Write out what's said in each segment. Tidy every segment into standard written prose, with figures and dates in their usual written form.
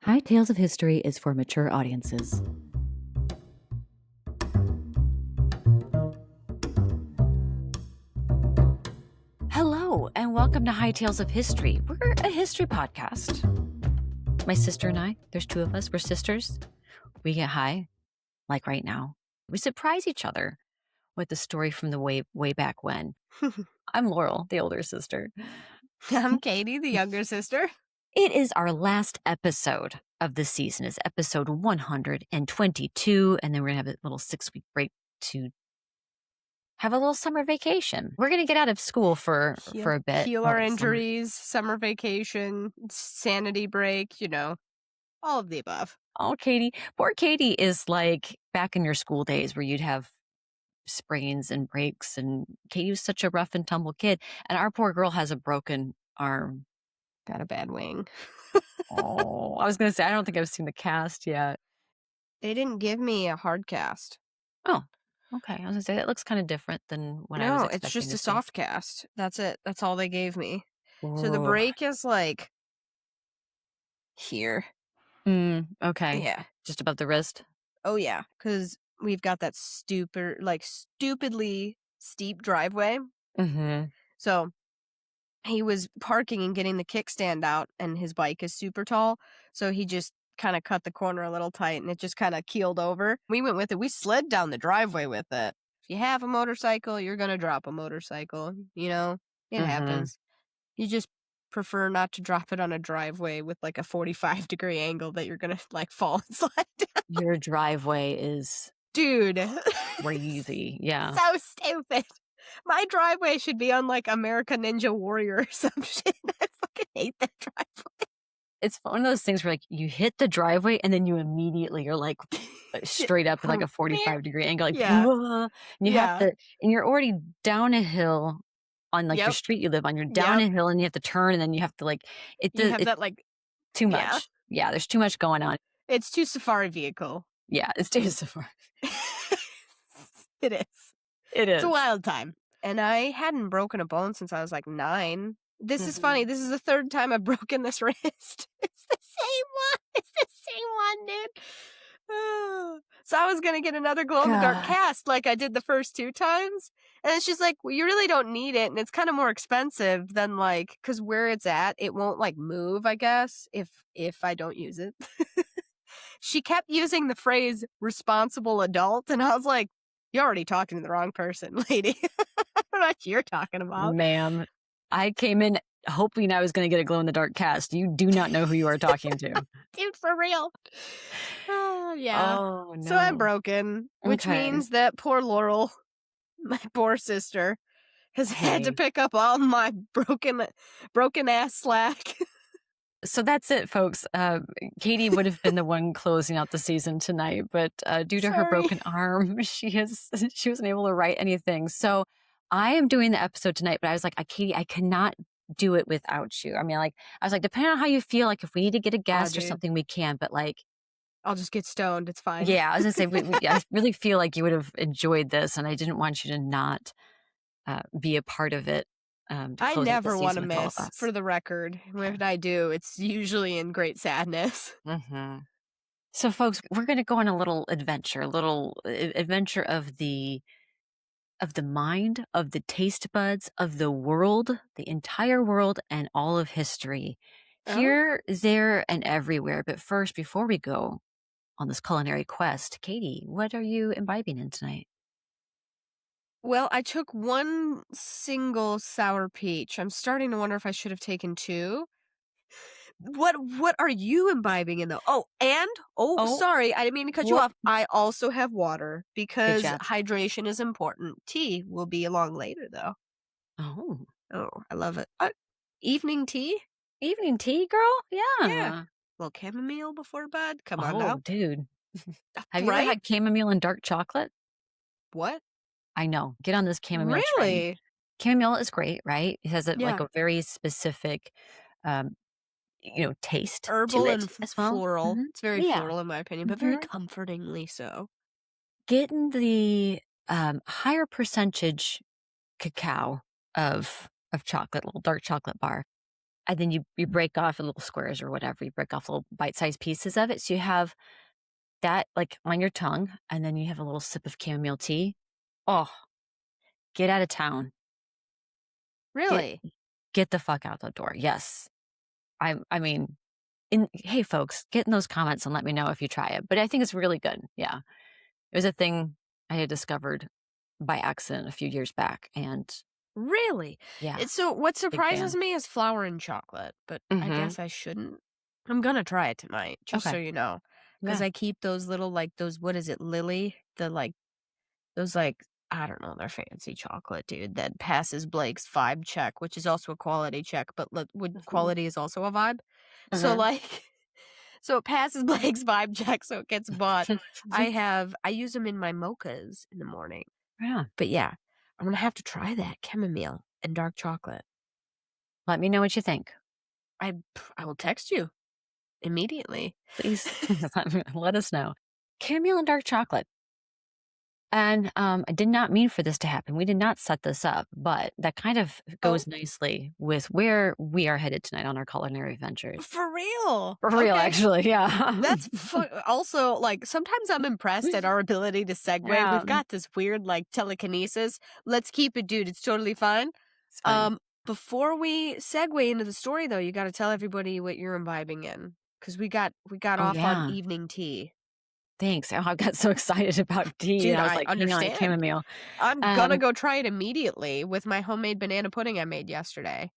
High Tales of History is for mature audiences. Hello, and welcome to High Tales of History. We're a history podcast. My sister and I, there's two of us, we're sisters. We get high, like right now. We surprise each other with the story from the way back when. I'm Laurel, the older sister. I'm Katie, the younger sister. It is our last episode of the season. It's episode 122, and then we're going to have a little 6-week break to have a little summer vacation. We're going to get out of school for a bit. Heal our injuries, summer vacation, sanity break, all of the above. Oh, Katie. Poor Katie is like back in your school days where you'd have sprains and breaks, and Katie was such a rough and tumble kid, and our poor girl has a broken arm. Got a bad wing. Oh, I was going to say, I don't think I've seen the cast yet. They didn't give me a hard cast. Oh, okay. I was going to say, that looks kind of different than what I was expecting. No, it's just a soft cast. That's it. That's all they gave me. Ooh. So the break is like here. Okay. Yeah. Just above the wrist? Oh, yeah. Because we've got that stupidly steep driveway. Mm-hmm. So he was parking and getting the kickstand out, and his bike is super tall. So he just kind of cut the corner a little tight, and it just kind of keeled over. We went with it. We slid down the driveway with it. If you have a motorcycle, you're going to drop a motorcycle. It happens. You just prefer not to drop it on a driveway with like a 45-degree angle that you're going to like fall and slide down. Your driveway is... Dude. Crazy. Yeah. So stupid. My driveway should be on like American Ninja Warrior or some shit. I fucking hate that driveway. It's one of those things where like you hit the driveway and then you immediately are like straight up at like a 45-degree angle. Like, and you have to, and you're already down a hill on like your street you live on. You're down a hill and you have to turn, and then you have to like, too much. Yeah, there's too much going on. It's too safari vehicle. Yeah, it's too safari. It is. It is. It's a wild time. And I hadn't broken a bone since I was like 9. This is funny. This is the 3rd time I've broken this wrist. It's the same one. It's the same one, dude. So I was going to get another glow-in-the-dark cast like I did the first 2 times. And it's just like, well, you really don't need it. And it's kind of more expensive than like, because where it's at, it won't like move, I guess, if I don't use it. She kept using the phrase responsible adult. And I was like, you're already talking to the wrong person, lady. I don't know what you're talking about. Ma'am, I came in hoping I was going to get a glow-in-the-dark cast. You do not know who you are talking to. Dude, for real. Oh, yeah. Oh, no. So I'm broken, which means that poor Laurel, my poor sister, has had to pick up all my broken ass slack. So that's it, folks. Katie would have been the one closing out the season tonight, but due to her broken arm, she wasn't able to write anything. So I am doing the episode tonight, but I was like, Katie, I cannot do it without you. I mean, like, I was like, depending on how you feel, like if we need to get a guest or something, we can, but like, I'll just get stoned. It's fine. Yeah, I was gonna say, I really feel like you would have enjoyed this, and I didn't want you to not be a part of it. I never want to miss, for the record. When I do, it's usually in great sadness. Mm-hmm. So, folks, we're going to go on a little adventure of the mind, of the taste buds, of the world, the entire world, and all of history. Here, there, and everywhere. But first, before we go on this culinary quest, Katie, what are you imbibing in tonight? Well, I took one single sour peach. I'm starting to wonder if I should have taken 2. What are you imbibing in though? Sorry, I didn't mean to cut you off. I also have water because hydration is important. Tea will be along later though. Oh, I love it. Evening tea? Evening tea, girl? Yeah. A little chamomile before bed. Come on now. Dude. Have you ever had chamomile and dark chocolate? What? I know. Get on this chamomile train. Chamomile is great, right? It has like a very specific, taste. Herbal to and it as well. Floral. Mm-hmm. It's very floral in my opinion, but very comfortingly so. Getting the higher percentage cacao of chocolate, little dark chocolate bar. and then you break off in little squares or whatever. You break off little bite-sized pieces of it. So you have that, like, on your tongue, and then you have a little sip of chamomile tea. Oh, get out of town. Get Really? get the fuck out the door. Yes. I mean, hey, folks, get in those comments and let me know if you try it, but I think it's really good. Yeah. It was a thing I had discovered by accident a few years back, and Really? yeah, So what big surprises fan. me is flour and chocolate, but I Mhm. guess I shouldn't. I'm gonna try it tonight, just so Okay. you know, because Yeah. I keep those little, like, those, what is it, Lily? The, like, those, like, I don't know, they're fancy chocolate, dude, that passes Blake's vibe check, which is also a quality check, but would Mhm. quality is also a vibe. So, Mhm. like, so it passes Blake's vibe check, so it gets bought. I use them in my mochas in the morning. Yeah. But yeah, I'm gonna have to try that chamomile and dark chocolate. Let me know what you think. I will text you immediately. Please let us know. Caramel and dark chocolate. And, I did not mean for this to happen. We did not set this up, but that kind of Oh, goes nicely with where we are headed tonight on our culinary adventures. for real? For real, Okay. actually, yeah. That's also, like, sometimes I'm impressed at our ability to segue. Yeah, We've got this weird, like, telekinesis. Let's keep it, dude. It's totally fine. it's fine. Um, Before we segue into the story, though, you gotta tell everybody what you're imbibing in, because we got Oh, off on yeah. evening tea. Thanks. Oh, I got so excited about tea, and Dude, I was I like, "Hang on, understand. chamomile." I'm gonna Um, go try it immediately with my homemade banana pudding I made yesterday.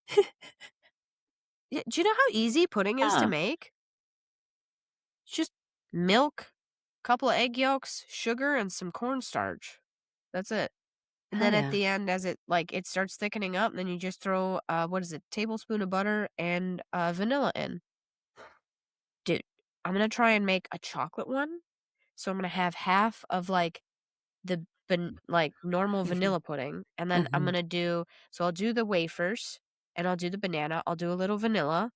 Yeah, do you know how easy pudding is to yeah. make? It's just milk, couple of egg yolks, sugar, and some cornstarch. That's it. And Hell then at yeah. the end, as it starts thickening up, then you just throw, what is it, tablespoon of butter and vanilla in. Dude, I'm gonna try and make a chocolate one. So I'm gonna have half of, like, like, normal Mhm, vanilla pudding, and then I'm mhm, gonna do, so I'll do the wafers, and I'll do the banana, I'll do a little vanilla,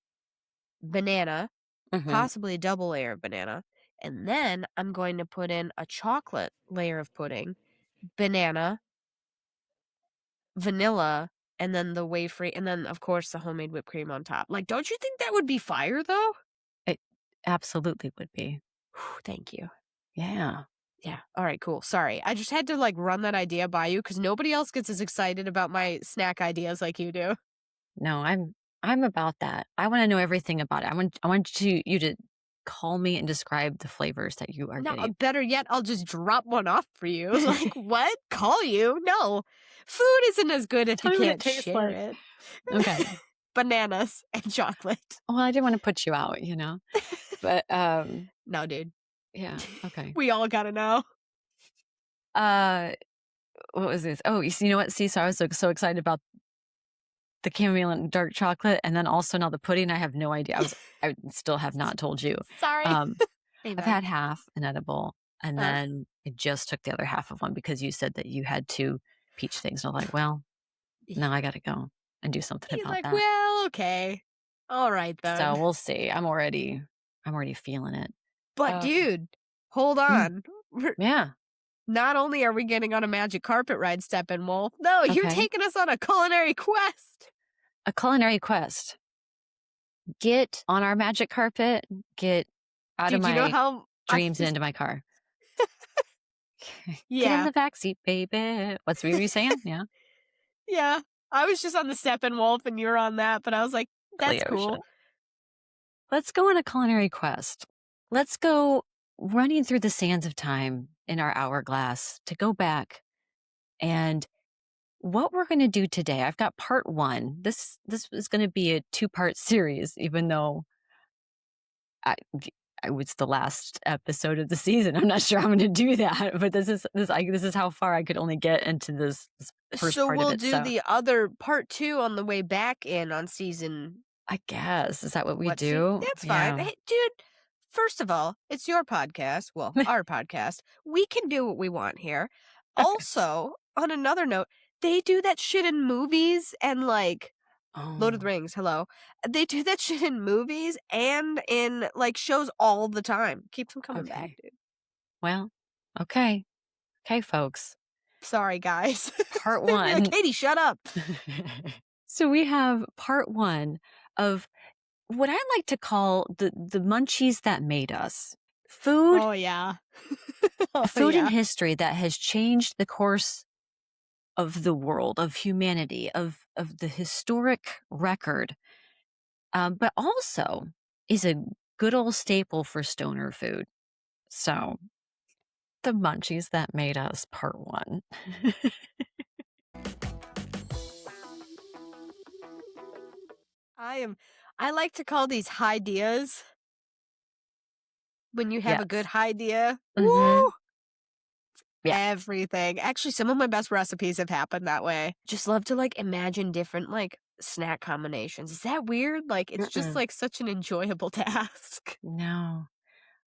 banana, mhm. possibly a double layer of banana, and then I'm going to put in a chocolate layer of pudding, banana, vanilla, and then the wafer, and then, of course, the homemade whipped cream on top. Like, don't you think that would be fire, though? It absolutely would be. Whew, thank you. Yeah. Yeah. All right, cool. Sorry. I just had to, like, run that idea by you because nobody else gets as excited about my snack ideas like you do. No, I'm about that. I wanna know everything about it. I want you to call me and describe the flavors that you are No, getting. better yet, I'll just drop one off for you. Like, what? Call you? No. Food isn't as good if you Tell me what it can't tastes share like. it. Okay. Bananas and chocolate. Well, I didn't wanna put you out, you know? But, No, dude. yeah, okay. We all gotta know. Uh, what was this? Oh, you know what? See, so I was so excited about the chamomile and dark chocolate, and then also now the pudding, I have no idea. I still have not told you. Sorry. Um, I've Amen. had half an edible, and Uh, then I just took the other half of one because you said that you had 2 peach things, and I'm like, "Well, now I gotta go and do something He's about like, that." well, okay. All right, So then. we'll see. I'm already feeling it. But, Um, dude, hold mm, on. yeah, Not only are we getting on a magic carpet ride, Steppenwolf, no, you're okay. taking us on a culinary quest. A culinary quest. Get on our magic carpet, get out of Dude, you know my how I dreams and just into my car. Get in yeah, the backseat, baby. What were you saying? Yeah. yeah. I was just on the Steppenwolf and you're on that, but I was like, that's Cleosha. cool. Let's go on a culinary quest. Let's go running through the sands of time in our hourglass to go back. And what we're going to do today, I've got part one. This is going to be a two-part series, even though I, I was the last episode of the season. I'm not sure I'm going to do that, but this is how far I could only get into this first So part of we'll it. do So the other part 2 on the way back in on season I guess is that what we what see? do? That's fine. Yeah. Hey, dude, first of all, it's your podcast. Well, our podcast. We can do what we want here. Okay. Also, on another note, they do that shit in movies and, like, Lord of the Oh, Rings, hello. They do that shit in movies and in, like, shows all the time. Keeps them coming back, okay. dude. Well, okay. Okay, folks. Sorry, guys. Part They'd be like, one. "Katie, shut up." So we have part one of what I like to call the munchies that made us. Food, Oh, yeah. Oh, food in yeah. history that has changed the course of the world, of humanity, of the historic record, but also is a good old staple for stoner food. So, the munchies that made us, part one. I like to call these ideas when you have a good Yes. idea. Hmm. Woo! Yeah. Everything. Actually, some of my best recipes have happened that way. Just love to, like, imagine different, like, snack combinations. Is that weird? Like, it's just, Mm-mm. like, such an enjoyable task. No.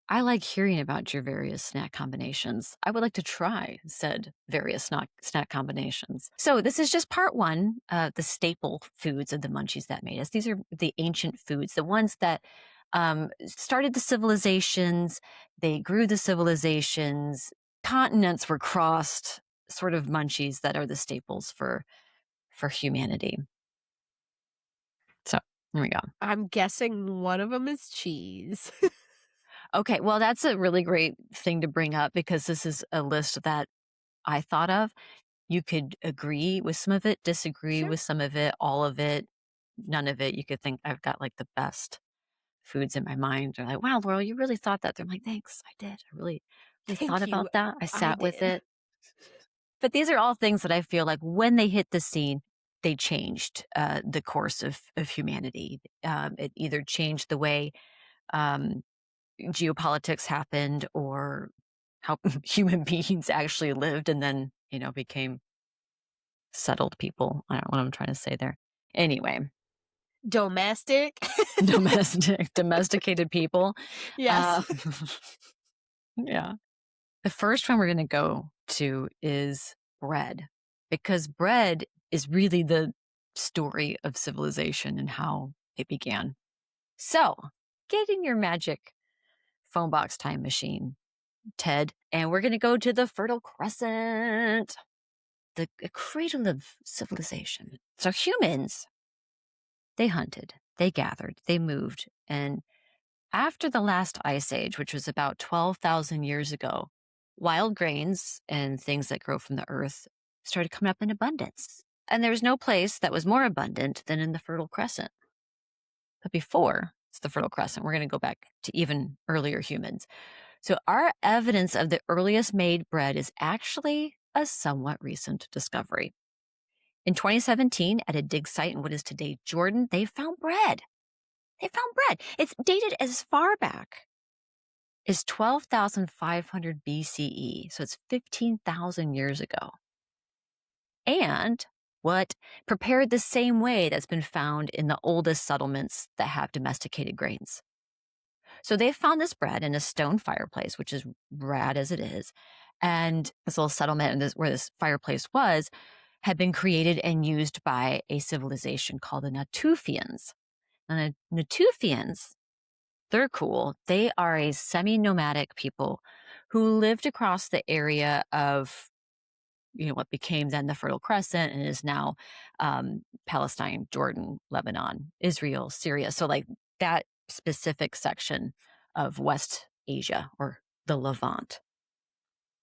I like hearing about your various snack combinations. I would like to try said various snack combinations. So this is just part one of the staple foods of the munchies that made us. These are the ancient foods, the ones that started the civilizations. They grew the civilizations. Continents were crossed. Sort of munchies that are the staples for humanity. So here we go. I'm guessing one of them is cheese. Okay, well, that's a really great thing to bring up because this is a list that I thought of. You could agree with some of it, disagree Sure. with some of it, all of it, none of it. You could think I've got like the best foods in my mind. They're like, wow, Laurel, you really thought that. They're like, thanks, I did. I really thought Thank you. about that. I I sat with did. it. But these are all things that I feel like when they hit the scene, they changed the course of humanity. It either changed the way um, geopolitics happened or how human beings actually lived and then, became settled people. I don't know what I'm trying to say there. Anyway, Domestic. domesticated people. Yes. Uh, yeah. The first one we're going to go to is bread, because bread is really the story of civilization and how it began. So, get in your magic phone box time machine, Ted, and we're going to go to the Fertile Crescent, the cradle of civilization. So, humans, they hunted, they gathered, they moved, and after the last ice age, which was about 12,000 years ago, wild grains and things that grow from the earth started coming up in abundance. And there was no place that was more abundant than in the Fertile Crescent. But before it's the Fertile Crescent, we're going to go back to even earlier humans. So our evidence of the earliest made bread is actually a somewhat recent discovery. In 2017, at a dig site in what is today Jordan, they found bread. They found bread. It's dated as far back as 12,500 BCE. So it's 15,000 years ago. And what prepared the same way that's been found in the oldest settlements that have domesticated grains. So they found this bread in a stone fireplace, which is rad as it is. And this little settlement and where this fireplace was had been created and used by a civilization called the Natufians. And the Natufians, they're cool. They are a semi-nomadic people who lived across the area of, what became then the Fertile Crescent and is now Palestine, Jordan, Lebanon, Israel, Syria. So like that specific section of West Asia or the Levant,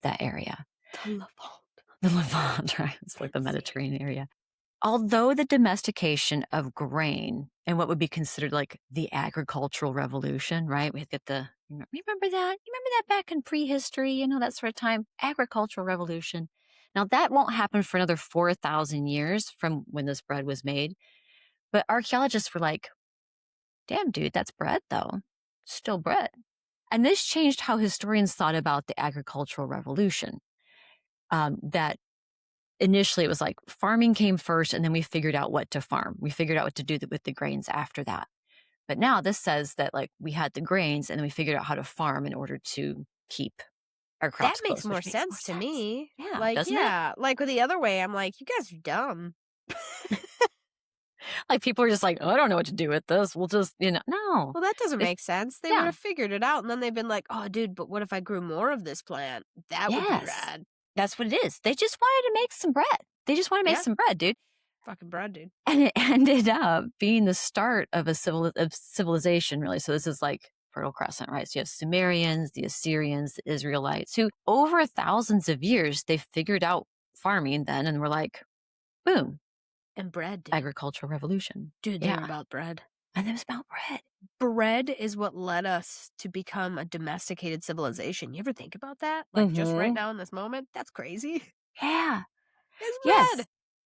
that area. The Levant. The Levant, right? It's like the Fancy. Mediterranean area. Although the domestication of grain and what would be considered like the agricultural revolution, right? We get you remember that? You remember that back in prehistory, that sort of time? Agricultural revolution. Now that won't happen for another 4,000 years from when this bread was made. But archaeologists were like, damn, dude, that's bread though. Still bread. And this changed how historians thought about the agricultural revolution. That initially it was like farming came first and then we figured out what to farm. We figured out what to do with the grains after that. But now this says that like we had the grains and then we figured out how to farm in order to keep our That crops makes close, more which makes more sense to sense. me. Yeah, Like, doesn't it? yeah. Like with the other way, I'm like, you guys are dumb. Like people are just like, oh, I don't know what to do with this. We'll just, no. Well, that doesn't If- make sense. They would yeah. have figured it out, and then they've been like, oh, dude, but what if I grew more of this plant? That would be Yes. rad. That's what it is. They just wanted to make some bread. They just want to make Yeah. some bread, dude. Fucking bread, dude. And it ended up being the start of of civilization, really. So this is like Fertile Crescent, right? So you have Sumerians, the Assyrians, the Israelites, who over thousands of years, they figured out farming then and were like, boom, And bread, dude. agricultural revolution. Dude, they were Yeah. about bread. And it was about bread. Bread is what led us to become a domesticated civilization. You ever think about that? Like, just right Hmm. now in this moment? That's crazy. Yeah. It's bread. Yes. I'm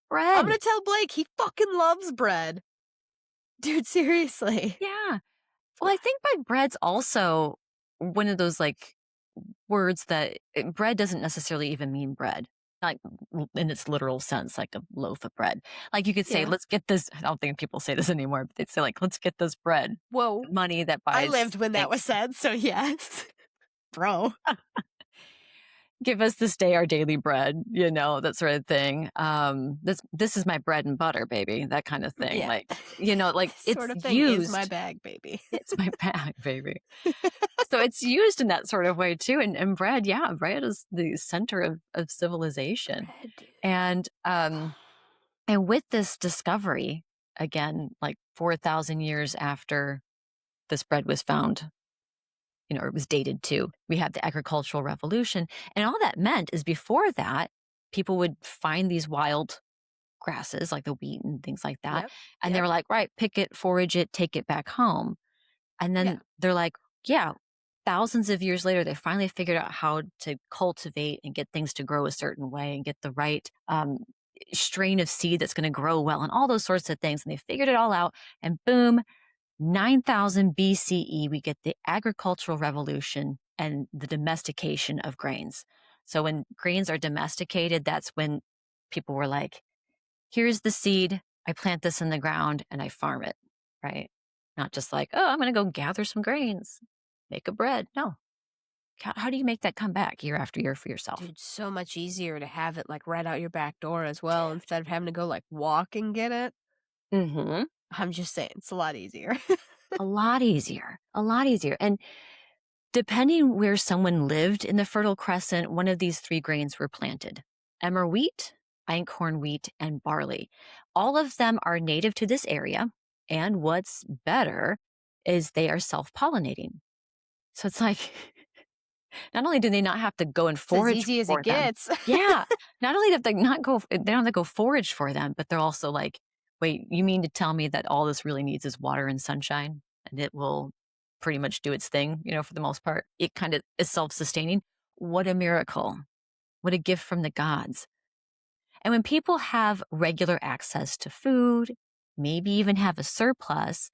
Bread. gonna tell Blake he fucking loves bread. Dude, seriously. Yeah. Well, I think by bread's also one of those like words that bread doesn't necessarily even mean bread, like in its literal sense, like a loaf of bread. Like you could say, Yeah. let's get this. I don't think people say this anymore, but they'd say, like, let's get this bread, Whoa. the money that I buys lived when that was things. said, so yes. Bro. Give us this day our daily bread, that sort of thing. This is my bread and butter, baby, that kind of thing. Yeah. Like, like This it's sort of thing is my used. bag, baby. It's my bag, baby. So it's used in that sort of way too. And bread, yeah, bread is the center of civilization. Bread, dude. And with this discovery, again, like 4,000 years after this bread was found, or it was dated to, we have the agricultural revolution. And all that meant is before that, people would find these wild grasses like the wheat and things like that. Yep. And they Yep. were like, right, pick it, forage it, take it back home. And Yeah. then they're like, yeah, thousands of years later, they finally figured out how to cultivate and get things to grow a certain way and get the right strain of seed that's going to grow well and all those sorts of things. And they figured it all out. And boom, 9,000 BCE, we get the agricultural revolution and the domestication of grains. So when grains are domesticated, that's when people were like, here's the seed. I plant this in the ground and I farm it, right? Not just like, oh, I'm going to go gather some grains, make a bread. No. How do you make that come back year after year for yourself? Dude, so much easier to have it like right out your back door as well instead of having to go like walk and get it. Mm-hmm. I'm just saying, it's a lot easier. A lot easier. A lot easier. And depending where someone lived in the Fertile Crescent, one of these three grains were planted: emmer wheat, einkorn wheat, and barley. All of them are native to this area. And what's better is they are self pollinating. So it's like, not only do they not have to go and It's as forage easy as for it them, gets. yeah, not only have they not go, they don't have to go forage for them, but they're also like, wait, you mean to tell me that all this really needs is water and sunshine, and it will pretty much do its thing, for the most part. It kind of is self-sustaining. What a miracle! What a gift from the gods! And when people have regular access to food, maybe even have a surplus,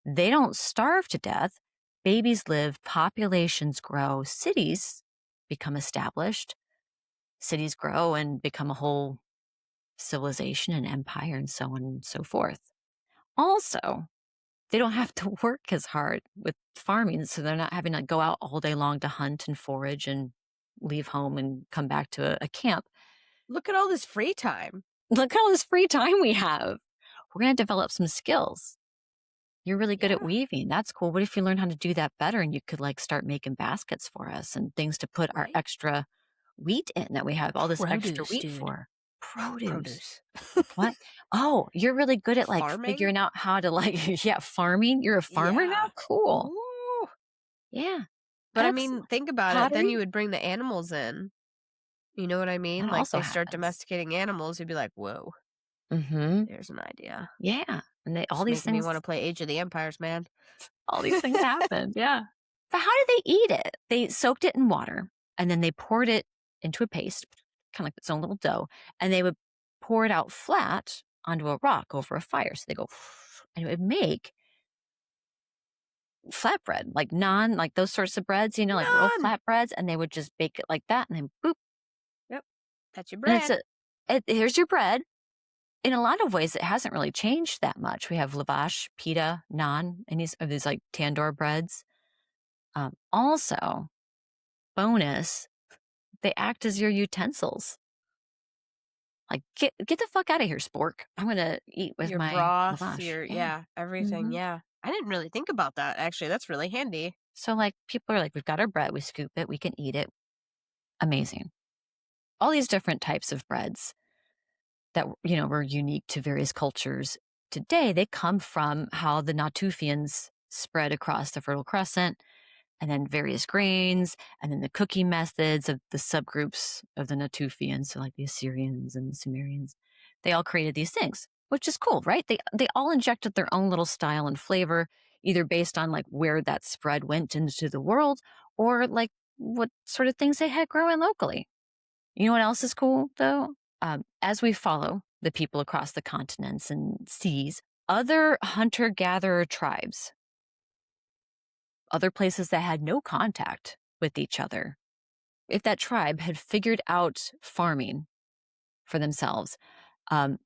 they don't starve to death. Babies live, populations grow, cities become established, cities grow and become a whole civilization and empire and so on and so forth. Also, they don't have to work as hard with farming, so they're not having to go out all day long to hunt and forage and leave home and come back to a camp. Look at all this free time. Look at all this free time we have. We're going to develop some skills. You're really good Yeah. at weaving. That's cool. What if you learn how to do that better and you could like start making baskets for us and things to put our Right? extra wheat in that we have all this extra Produce, wheat dude. for? Produce. Produce. What? Oh, you're really good at like Farming? figuring out how to like, yeah, farming. You're a farmer now? Yeah. Cool. Ooh. Yeah. But I mean, Excellent. think about it. Then Pottery? you would bring the animals in. You know what I mean? That Like also they start happens. domesticating animals, you'd be like, whoa, Mm-hmm. there's an idea. Yeah. And all Just these making me things, want to play Age of the Empires, man. all these things happen. Yeah. But how did they eat it? They soaked it in water and then they poured it into a paste, kind of like its own little dough, and they would pour it out flat onto a rock over a fire. So they go, and it would make flatbread, like naan, like those sorts of breads, like real None. flatbreads, and they would just bake it like that, and then boop, Yep. That's your and it's bread. here's your bread. In a lot of ways, it hasn't really changed that much. We have lavash, pita, naan, and these like tandoor breads. Also, bonus, they act as your utensils. Like, get the fuck out of here, spork. I'm gonna eat with Your my broth, lavash. your, Yeah. yeah, everything. Hmm. Yeah. I didn't really think about that, actually. That's really handy. So, like, people are like, we've got our bread, we scoop it, we can eat it. Amazing. All these different types of breads that, were unique to various cultures today, they come from how the Natufians spread across the Fertile Crescent, and then various grains, and then the cooking methods of the subgroups of the Natufians, so like the Assyrians and the Sumerians. They all created these things, which is cool, right? They all injected their own little style and flavor, either based on like where that spread went into the world, or like what sort of things they had growing locally. You know what else is cool though? As we follow the people across the continents and seas, other hunter-gatherer tribes, other places that had no contact with each other, if that tribe had figured out farming for themselves, um,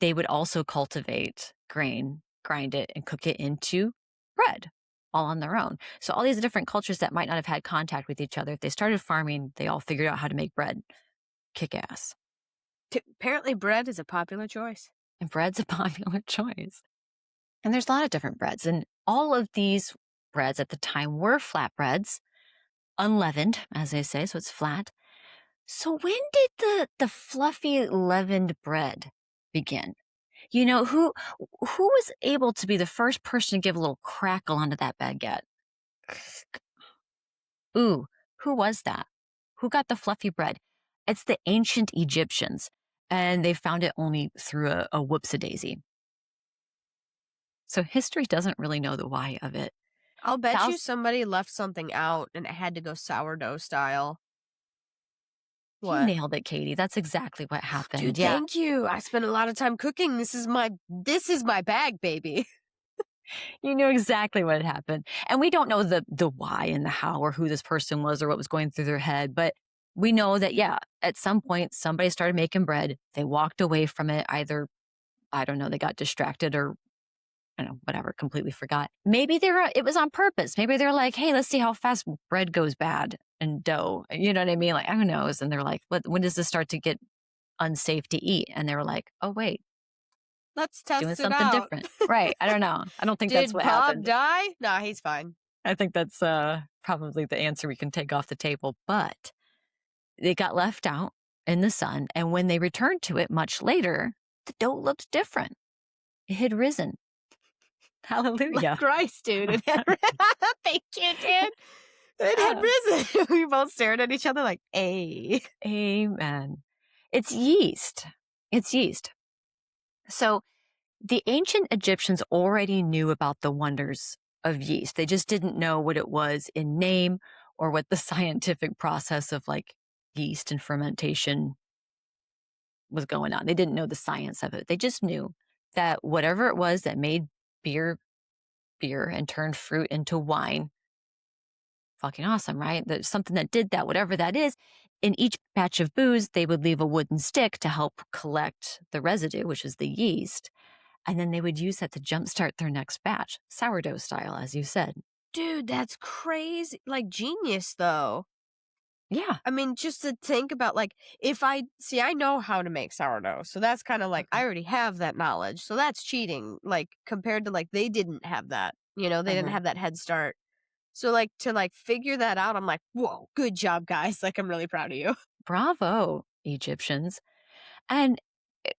they would also cultivate grain, grind it, and cook it into bread all on their own. So all these different cultures that might not have had contact with each other, if they started farming, they all figured out how to make bread. Kick ass. Apparently, bread is a popular choice. And bread's a popular choice. And there's a lot of different breads. And all of these breads at the time were flatbreads, unleavened, as they say, so it's flat. So when did the fluffy leavened bread begin? Who was able to be the first person to give a little crackle onto that baguette? Ooh, who was that? Who got the fluffy bread? It's the ancient Egyptians, and they found it only through a whoops-a-daisy. So history doesn't really know the why of it. I'll bet you somebody left something out and it had to go sourdough style. You nailed it, Katie. That's exactly what happened. Dude, yeah. thank you. I spent a lot of time cooking. This is my bag, baby. You knew exactly what had happened. And we don't know the why and the how or who this person was or what was going through their head. But we know that, at some point, somebody started making bread. They walked away from it. Either, I don't know, they got distracted or, I don't know, whatever, completely forgot. Maybe it was on purpose. Maybe they're like, hey, let's see how fast bread goes bad and dough. You know what I mean? Like, who knows? And they're like, when does this start to get unsafe to eat? And they were like, oh, wait. Let's test doing it something out. different. Right. I don't know. I don't think that's what Did Bob happened. die? Nah, he's fine. I think that's probably the answer we can take off the table. But it got left out in the sun. And when they returned to it much later, the dough looked different. It had risen. Hallelujah. Like Christ, dude. It had Thank you, dude. It had risen. We both stared at each other like, hey. Amen. It's yeast. So the ancient Egyptians already knew about the wonders of yeast. They just didn't know what it was in name or what the scientific process of like yeast and fermentation was going on. They didn't know the science of it. They just knew that whatever it was that made beer and turned fruit into wine, fucking awesome, right? There's something that did that, whatever that is. In each batch of booze, they would leave a wooden stick to help collect the residue, which is the yeast. And then they would use that to jumpstart their next batch, sourdough style, as you said. Dude, that's crazy. Like, genius, though. Yeah. I mean, just to think about, like, I know how to make sourdough. So that's kind of like, I already have that knowledge. So that's cheating, like, compared to, like, they didn't have that. They didn't have that head start. So, like, to, like, figure that out, I'm like, whoa, good job, guys. Like, I'm really proud of you. Bravo, Egyptians. And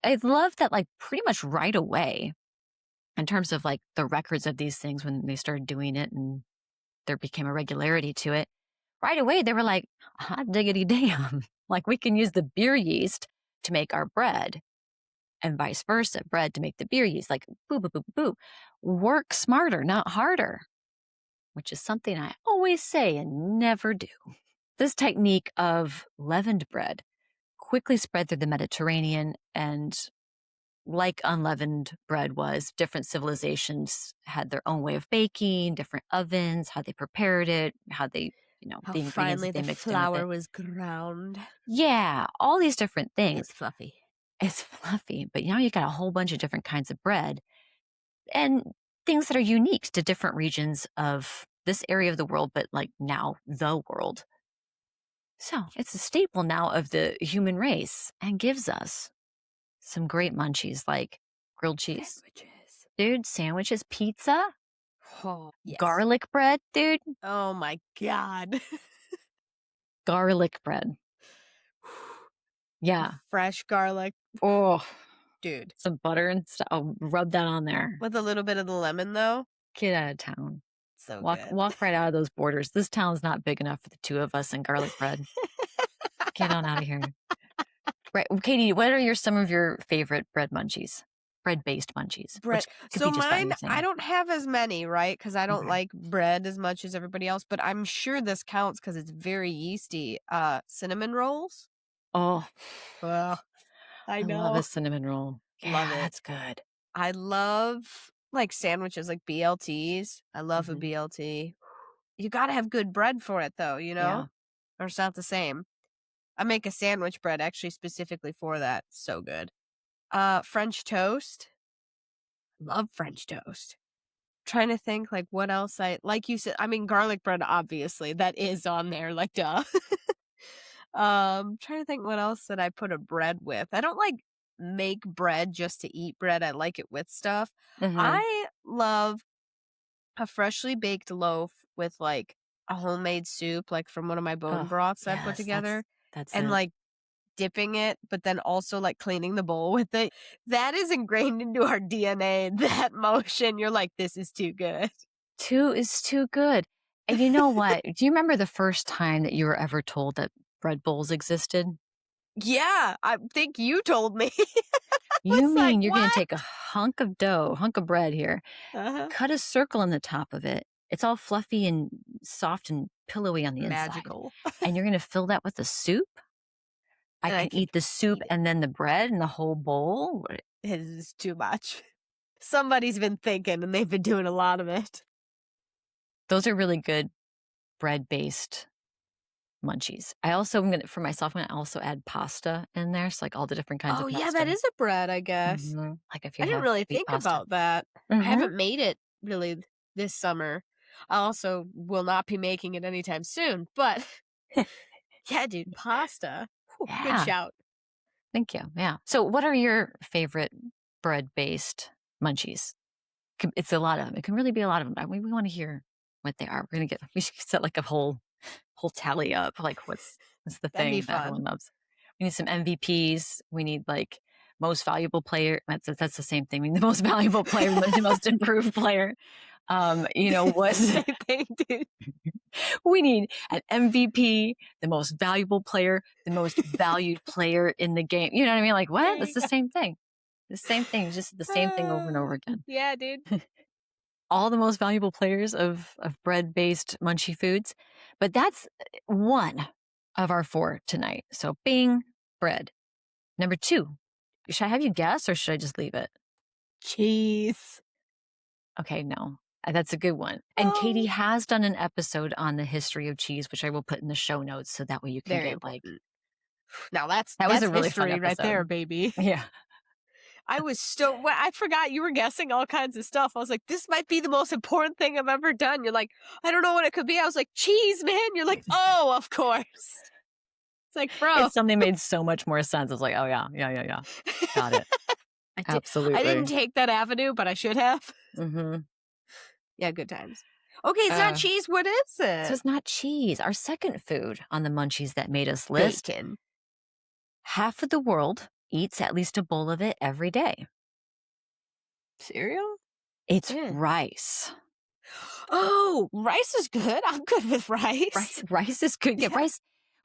I love that, like, pretty much right away, in terms of, like, the records of these things when they started doing it and there became a regularity to it, right away they were like, hot diggity damn. Like, we can use the beer yeast to make our bread and vice versa, bread to make the beer yeast. Like, boo, boo, boo, boo. Work smarter, not harder, which is something I always say and never do. This technique of leavened bread quickly spread through the Mediterranean, and like unleavened bread was, different civilizations had their own way of baking, different ovens, how they prepared it, how they, How the ingredients finally that they the mixed in with flour it. was ground. Yeah, all these different things. It's fluffy. It's fluffy, but now you got a whole bunch of different kinds of bread and things that are unique to different regions of this area of the world, but like now the world. So it's a staple now of the human race and gives us some great munchies like grilled cheese. Sandwiches. Dude, sandwiches, pizza, Oh, yes. garlic bread, dude. Oh, my God. Garlic bread. Yeah. Fresh garlic. Oh, Dude. some butter and stuff. Oh, rub that on there. With a little bit of the lemon, though. Get out of town. So Walk good. walk right out of those borders. This town's not big enough for the two of us and garlic bread. Get on out of here. Right. Katie, what are some of your favorite bread munchies? Bread-based munchies, Bread. which could So be just about mine, I anything. don't have as many, right? Because I don't Okay. like bread as much as everybody else, but I'm sure this counts because it's very yeasty. Cinnamon rolls. Oh, Well, I I love a know. cinnamon roll. Love Yeah, it. that's good. I love like sandwiches, like BLTs. I love a Mhm. BLT. You gotta have good bread for it though, Yeah. or it's not the same. I make a sandwich bread actually specifically for that. So good. French toast. Love French toast. Trying to think like what else like you said, I mean garlic bread obviously. That is on there, like duh. Trying to think what else that I put a bread with. I don't like make bread just to eat bread. I like it with stuff. Mhm. I love a freshly baked loaf with like a homemade soup, like from one of my bone Oh, broths I put yes, that's together, that's and it. like dipping it, but then also like cleaning the bowl with it. That is ingrained into our DNA. That motion, you're like, this is too good. 2 is too good. And you know what? Do you remember the first time that you were ever told that bread bowls existed? Yeah, I think you told me. I You was like, mean you're gonna what? take a hunk of bread here, Uh-huh. cut a circle in the top of it. It's all fluffy and soft and pillowy on the inside. Magical. And you're gonna fill that with the soup? I And I can could eat the soup eat it. and then the bread and the whole bowl? It is too much. Somebody's been thinking and they've been doing a lot of it. Those are really good bread-based munchies. I also am gonna for myself, I'm gonna also add pasta in there, so, like, all the different kinds Oh, of yeah, that pasta. is a bread, I guess. Mhm. Like, if I you didn't have really sweet think pasta. about that. I Mhm. haven't made it really this summer. I also will not be making it anytime soon, but yeah, dude, pasta. Whew, good Yeah. shout. Thank you, yeah. So what are your favorite bread-based munchies? It's a lot of them. It can really be a lot of them. We wanna hear what they are. We should set, like, a whole tally up, like, what's the That'd be thing that fun. everyone loves? We need some MVPs. We need, like, most valuable player. That's the same thing. We need the most valuable player, the most improved player. It's What the same thing, dude. we need an MVP, the most valuable player, the most valued player in the game. You know what I mean? Like, There what? That's you the go. same thing. The same thing, just the same thing over and over again. Yeah, dude. All the most valuable players of bread-based munchy foods. But that's one of our 4 tonight. So bing, bread. Number 2, should I have you guess or should I just leave it? Cheese. Okay, no. That's a good one. And Katie Oh, has done an episode on the history of cheese, which I will put in the show notes so that way you can very get like important. Now that's that was that's a really fun history right there, episode. baby. Yeah. I forgot you were guessing all kinds of stuff. I was like, this might be the most important thing I've ever done. You're like, I don't know what it could be. I was like, cheese, man. You're like, oh, of course. It's like, bro. It suddenly made so much more sense. I was like, "Oh, yeah. Yeah, yeah, yeah. Got it. I didn't Absolutely." take that avenue, but I should have. Mhm. Yeah, good times. Okay, it's not Uh, cheese. What is so it? it's not cheese. Our second food on the munchies that made us list, Bacon. half of the world eats at least a bowl of it every day. Cereal? It's Yeah. rice. Oh, rice is good. I'm good with rice. Rice is good. Yeah, Yeah.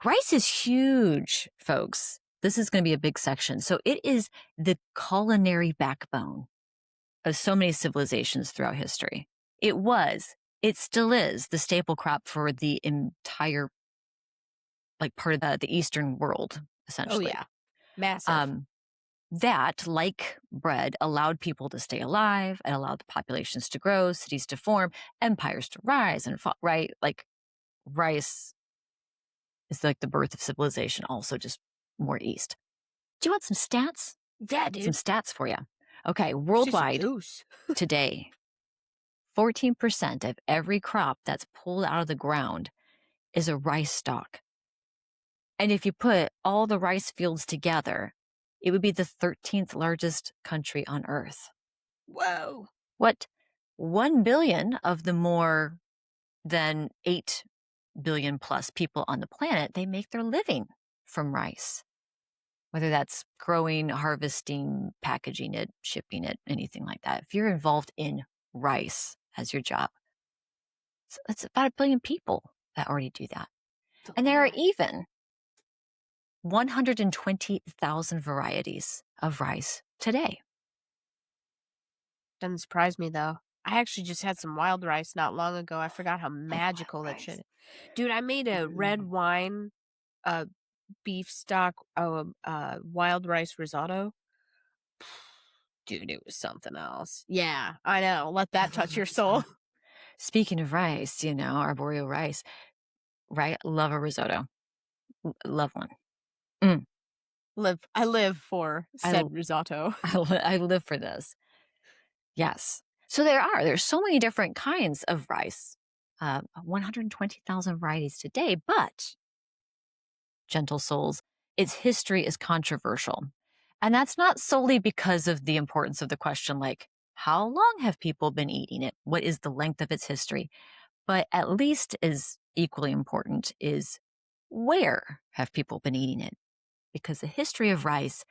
rice is huge, folks. This is gonna be a big section. So it is the culinary backbone of so many civilizations throughout history. It was, it still is the staple crop for the entire, like, part of the Eastern world, Oh, essentially. yeah. Massive. Um, that, like bread, allowed people to stay alive and allowed the populations to grow, cities to form, empires to rise and fall, right? Like, rice is like the birth of civilization, also just more east. Do you want some stats? Yeah, Some dude. stats for you. Okay, Let's do some worldwide juice. today, 14% of every crop that's pulled out of the ground is a rice stalk. And if you put all the rice fields together, it would be the 13th largest country on earth. Whoa. What 1 billion of the more than 8 billion plus people on the planet, they make their living from rice. whether that's growing, harvesting, packaging it, shipping it, anything like that. If you're involved in rice as your job, it's about 1 billion people that already do that. It's a And there are lot. even 120,000 varieties of rice today. Doesn't surprise me though. I actually just had some wild rice not long ago. I forgot how Like wild magical that shit rice. is. Dude, I made a red Mm. wine, uh, beef stock, wild rice risotto. Dude, it was something else. Yeah, I know. Let I that love touch a your soul. risotto. Speaking of rice, arboreal rice, right? Love a risotto. Love one. Mm, I live for I, said l- risotto. I live for this. Yes. So there's so many different kinds of rice. 120,000 varieties today, but gentle souls, its history is controversial. And that's not solely because of the importance of the question, like, how long have people been eating it? What is the length of its history? But at least as equally important is where have people been eating it? Because the history of rice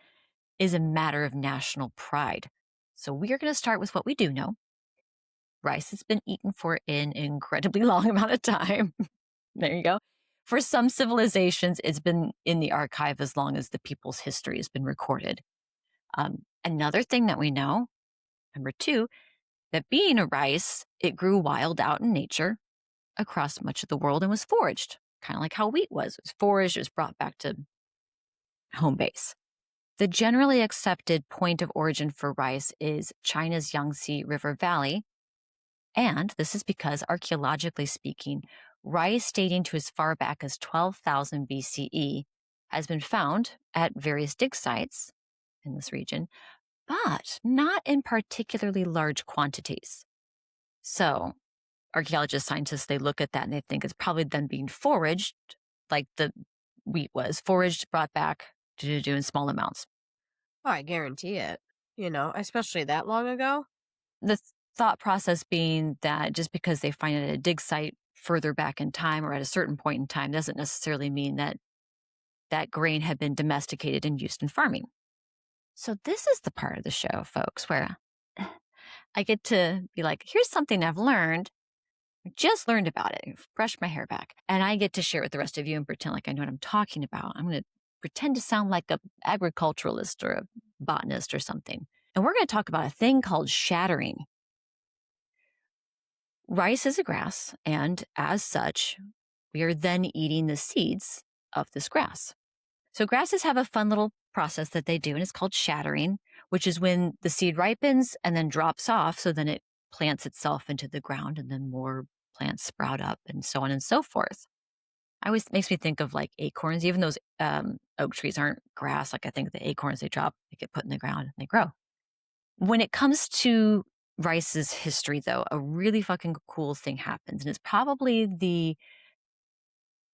is a matter of national pride. So we are going to start with what we do know. Rice has been eaten for an incredibly long amount of time. There you go. For some civilizations, it's been in the archive as long as the people's history has been recorded. Another thing that we know, number two, that being a rice, it grew wild out in nature across much of the world and was foraged, kind of like how wheat was. It was foraged, it was brought back to home base. The generally accepted point of origin for rice is China's Yangtze River Valley. And this is because, archaeologically speaking, rice dating to as far back as 12,000 BCE has been found at various dig sites in this region, but not in particularly large quantities. So, archaeologists, scientists, they look at that and they think it's probably then being foraged, like the wheat was foraged, brought back to do in small amounts. Oh, I guarantee it. Especially that long ago. The thought process being that just because they find it at a dig site further back in time or at a certain point in time doesn't necessarily mean that that grain had been domesticated and used in farming. So this is the part of the show, folks, where I get to be like, here's something I've learned. I just learned about it. I've brushed my hair back. And I get to share it with the rest of you and pretend like I know what I'm talking about. I'm going to pretend to sound like a agriculturalist or a botanist or something. And we're going to talk about a thing called shattering. Rice is a grass, and as such, we are then eating the seeds of this grass. So grasses have a fun little process that they do, and it's called shattering, which is when the seed ripens and then drops off. So then it plants itself into the ground, and then more plants sprout up, and so on and so forth. I always makes me think of like acorns, even those oak trees aren't grass. Like I think the acorns they drop, they get put in the ground and they grow. When it comes to rice's history, though, a really fucking cool thing happens, and it's probably the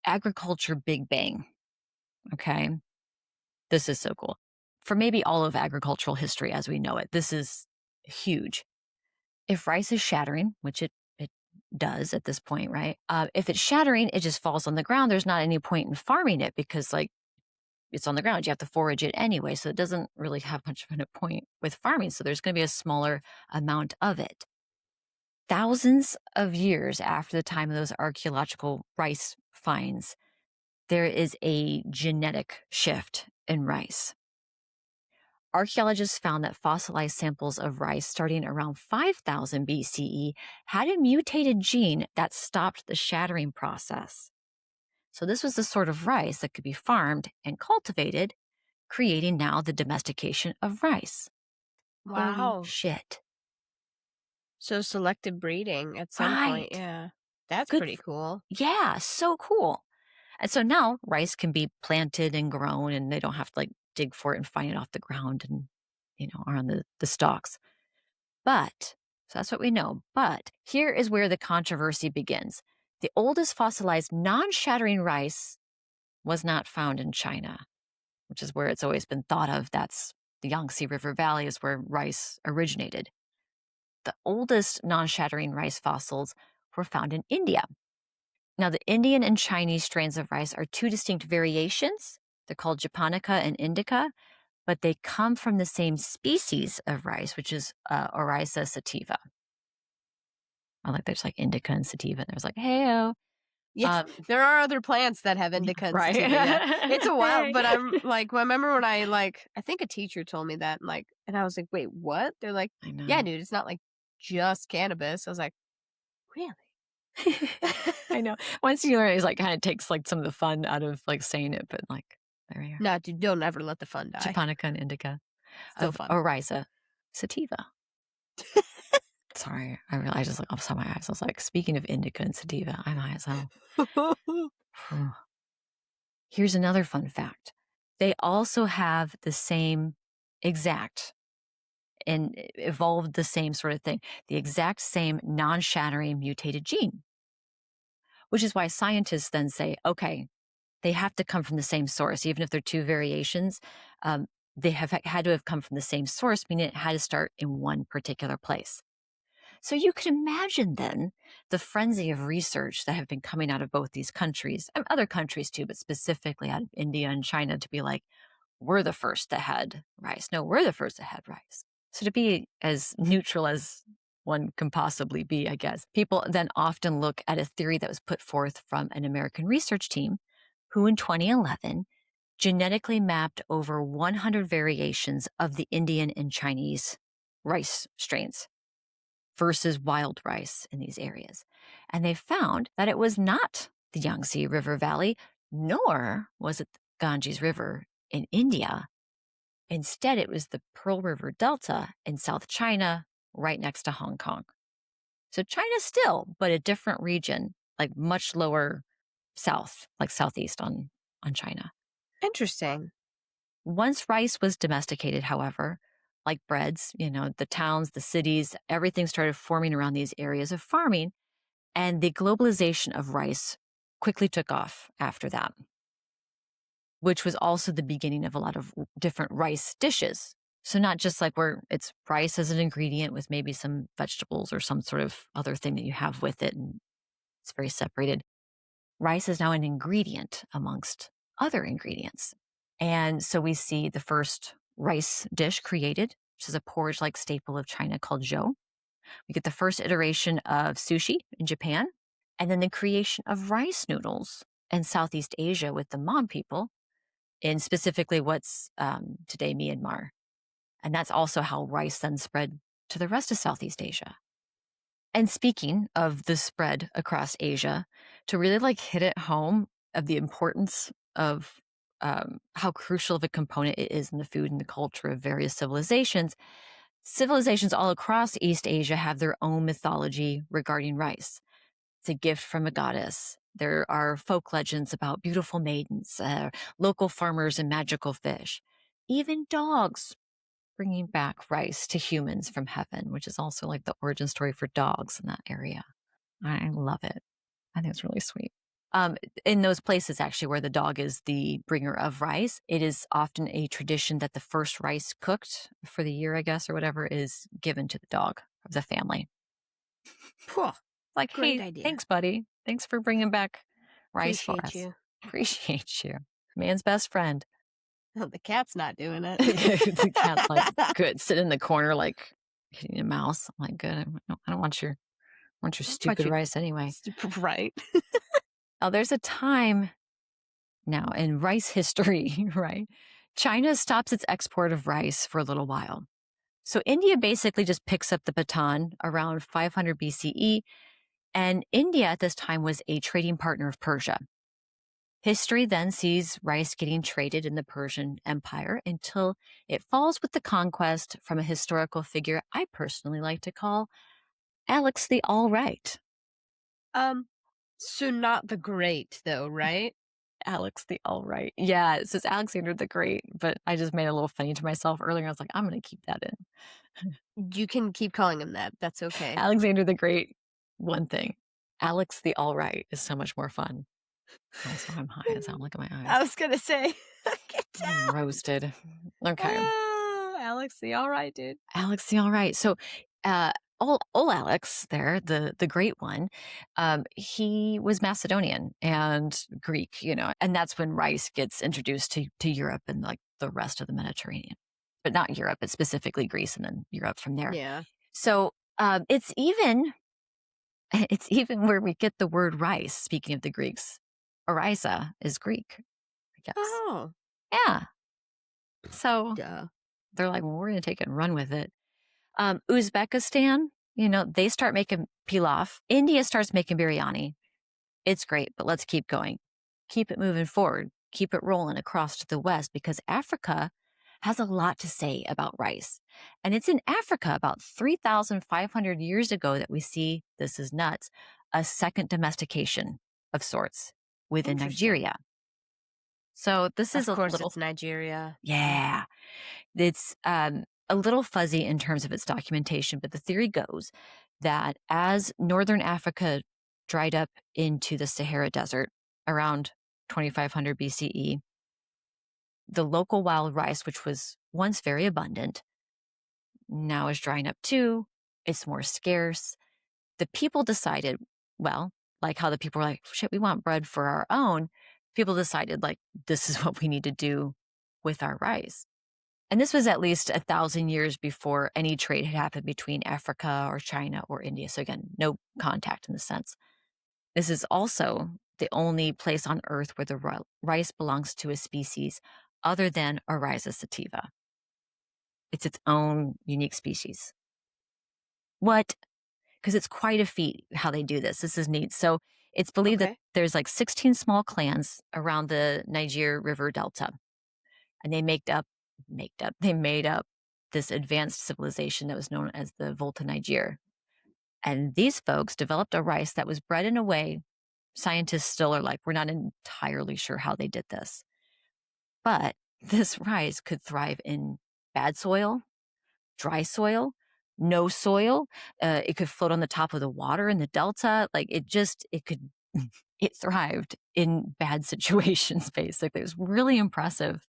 agriculture big bang. Okay. This is so cool. For maybe all of agricultural history as we know it, this is huge. If rice is shattering, which it does at this point, right? If it's shattering, it just falls on the ground. There's not any point in farming it because, like, it's on the ground. You have to forage it anyway. So it doesn't really have much of a point with farming. So there's going to be a smaller amount of it. Thousands of years after the time of those archaeological rice finds, there is a genetic shift in rice. Archaeologists found that fossilized samples of rice starting around 5000 BCE had a mutated gene that stopped the shattering process. So this was the sort of rice that could be farmed and cultivated, creating now the domestication of rice. Holy Wow. shit. So selective breeding at some point, Right. yeah. That's Good. pretty cool. Yeah, so cool. And so now rice can be planted and grown, and they don't have to like dig for it and find it off the ground and, are on the stalks. But, so that's what we know. But here is where the controversy begins. The oldest fossilized non shattering rice was not found in China, which is where it's always been thought of. That's the Yangtze River Valley, is where rice originated. The oldest non shattering rice fossils were found in India. Now, the Indian and Chinese strains of rice are two distinct variations, They're called japonica and indica, but they come from the same species of rice, which is Oryza sativa. I like there's like indica and sativa. And there's like, hey, Yes, there are other plants that have yeah, indica and sativa, yeah. It's right. a while, Hey. but I'm like, I remember when I think a teacher told me that, and I was like, "Wait, what?" They're like, I "Yeah, know. dude, it's not like just cannabis." I was like, "Really?" I know. Once you learn, it's like kind of takes like some of the fun out of like saying it, but like there we are. No, dude, don't ever let the fun die. Japonica and indica Still of fun. Oryza sativa. Sorry, I just like saw my eyes. I was like, speaking of indica and sativa, I'm high as hell. Phew. Here's another fun fact. They also have the same exact and evolved the same sort of thing, the exact same non-shattering mutated gene, which is why scientists then say, okay, they have to come from the same source, even if they're two variations. They have had to have come from the same source, meaning it had to start in one particular place. So you can imagine then the frenzy of research that have been coming out of both these countries, and other countries too, but specifically out of India and China to be like, we're the first that had rice. No, we're the first that had rice. So to be as neutral as one can possibly be, I guess, people then often look at a theory that was put forth from an American research team who in 2011 genetically mapped over 100 variations of the Indian and Chinese rice strains versus wild rice in these areas. And they found that it was not the Yangtze River Valley, nor was it the Ganges River in India. Instead, it was the Pearl River Delta in South China, right next to Hong Kong. So China still, but a different region, like much lower south, like southeast on China. Interesting. Once rice was domesticated, however, like breads, the towns, the cities, everything started forming around these areas of farming, and the globalization of rice quickly took off after that, which was also the beginning of a lot of different rice dishes. So not just like where it's rice as an ingredient with maybe some vegetables or some sort of other thing that you have with it, and it's very separated. Rice is now an ingredient amongst other ingredients. And so we see the first rice dish created, which is a porridge like staple of China called zhou. We get the first iteration of sushi in Japan, and then the creation of rice noodles in Southeast Asia with the Mon people, in specifically what's today Myanmar. And that's also how rice then spread to the rest of Southeast Asia. And speaking of the spread across Asia, to really like hit it home of the importance of how crucial of a component it is in the food and the culture of various civilizations, civilizations all across East Asia have their own mythology regarding rice. It's a gift from a goddess. There are folk legends about beautiful maidens, local farmers, and magical fish. Even dogs bringing back rice to humans from heaven, which is also like the origin story for dogs in that area. I love it. I think it's really sweet. In those places, actually, where the dog is the bringer of rice, it is often a tradition that the first rice cooked for the year, I guess, or whatever, is given to the dog of the family. Phew, Like, great hey, idea. thanks, buddy. Thanks for bringing back rice for Appreciate us. you. Appreciate you. Man's best friend. Oh, the cat's not doing it. The cat's like, good, sit in the corner, like hitting a mouse. I'm like, good. I don't want your But stupid you, rice anyway. right? Now, there's a time now in rice history, right? China stops its export of rice for a little while. So India basically just picks up the baton around 500 BCE, and India at this time was a trading partner of Persia. History then sees rice getting traded in the Persian Empire until it falls with the conquest from a historical figure I personally like to call Alex the All Right. Um, so not the great though, right? Alex the All Right. Yeah, it says Alexander the Great, but I just made a little funny to myself earlier. I was like, I'm going to keep that in. You can keep calling him that. That's okay. Alexander the Great, one thing. Alex the All Right is so much more fun. Also, I'm high as hell. Look at my eyes. I was gonna say, I can I'm tell. roasted. Okay. Oh, Alex, the all right, dude. Alex the All Right. So, old Alex there, the great one, he was Macedonian and Greek, and that's when rice gets introduced to Europe and like the rest of the Mediterranean, but not Europe, but specifically Greece and then Europe from there. Yeah. So it's even it's even where we get the word rice. Speaking of the Greeks, orisa is Greek, I guess. Oh. Yeah. So Duh. they're like, well, we're going to take it and run with it. Uzbekistan, they start making pilaf. India starts making biryani. It's great, but let's keep going. Keep it moving forward. Keep it rolling across to the West because Africa has a lot to say about rice. And it's in Africa about 3,500 years ago that we see, this is nuts, a second domestication of sorts within Interesting. Nigeria. So this is Of a course, little, it's Nigeria. yeah, it's a little fuzzy in terms of its documentation, but the theory goes that as northern Africa dried up into the Sahara Desert around 2500 BCE, the local wild rice, which was once very abundant, now is drying up too. It's more scarce. The people decided, well, like how the people were like, shit, we want bread for our own. People decided, like, this is what we need to do with our rice. And this was at least 1,000 years before any trade had happened between Africa or China or India. So, again, no contact in the sense. This is also the only place on earth where the rice belongs to a species other than Oryza sativa. It's its own unique species. What? Because it's quite a feat how they do this. This is neat. So, it's believed that Okay. there's like 16 small clans around the Niger River Delta, and they made up this advanced civilization that was known as the Volta Niger. And these folks developed a rice that was bred in a way scientists still are like, we're not entirely sure how they did this. But this rice could thrive in bad soil, dry soil, no soil. It could float on the top of the water in the delta. Like it thrived in bad situations, basically. It was really impressive.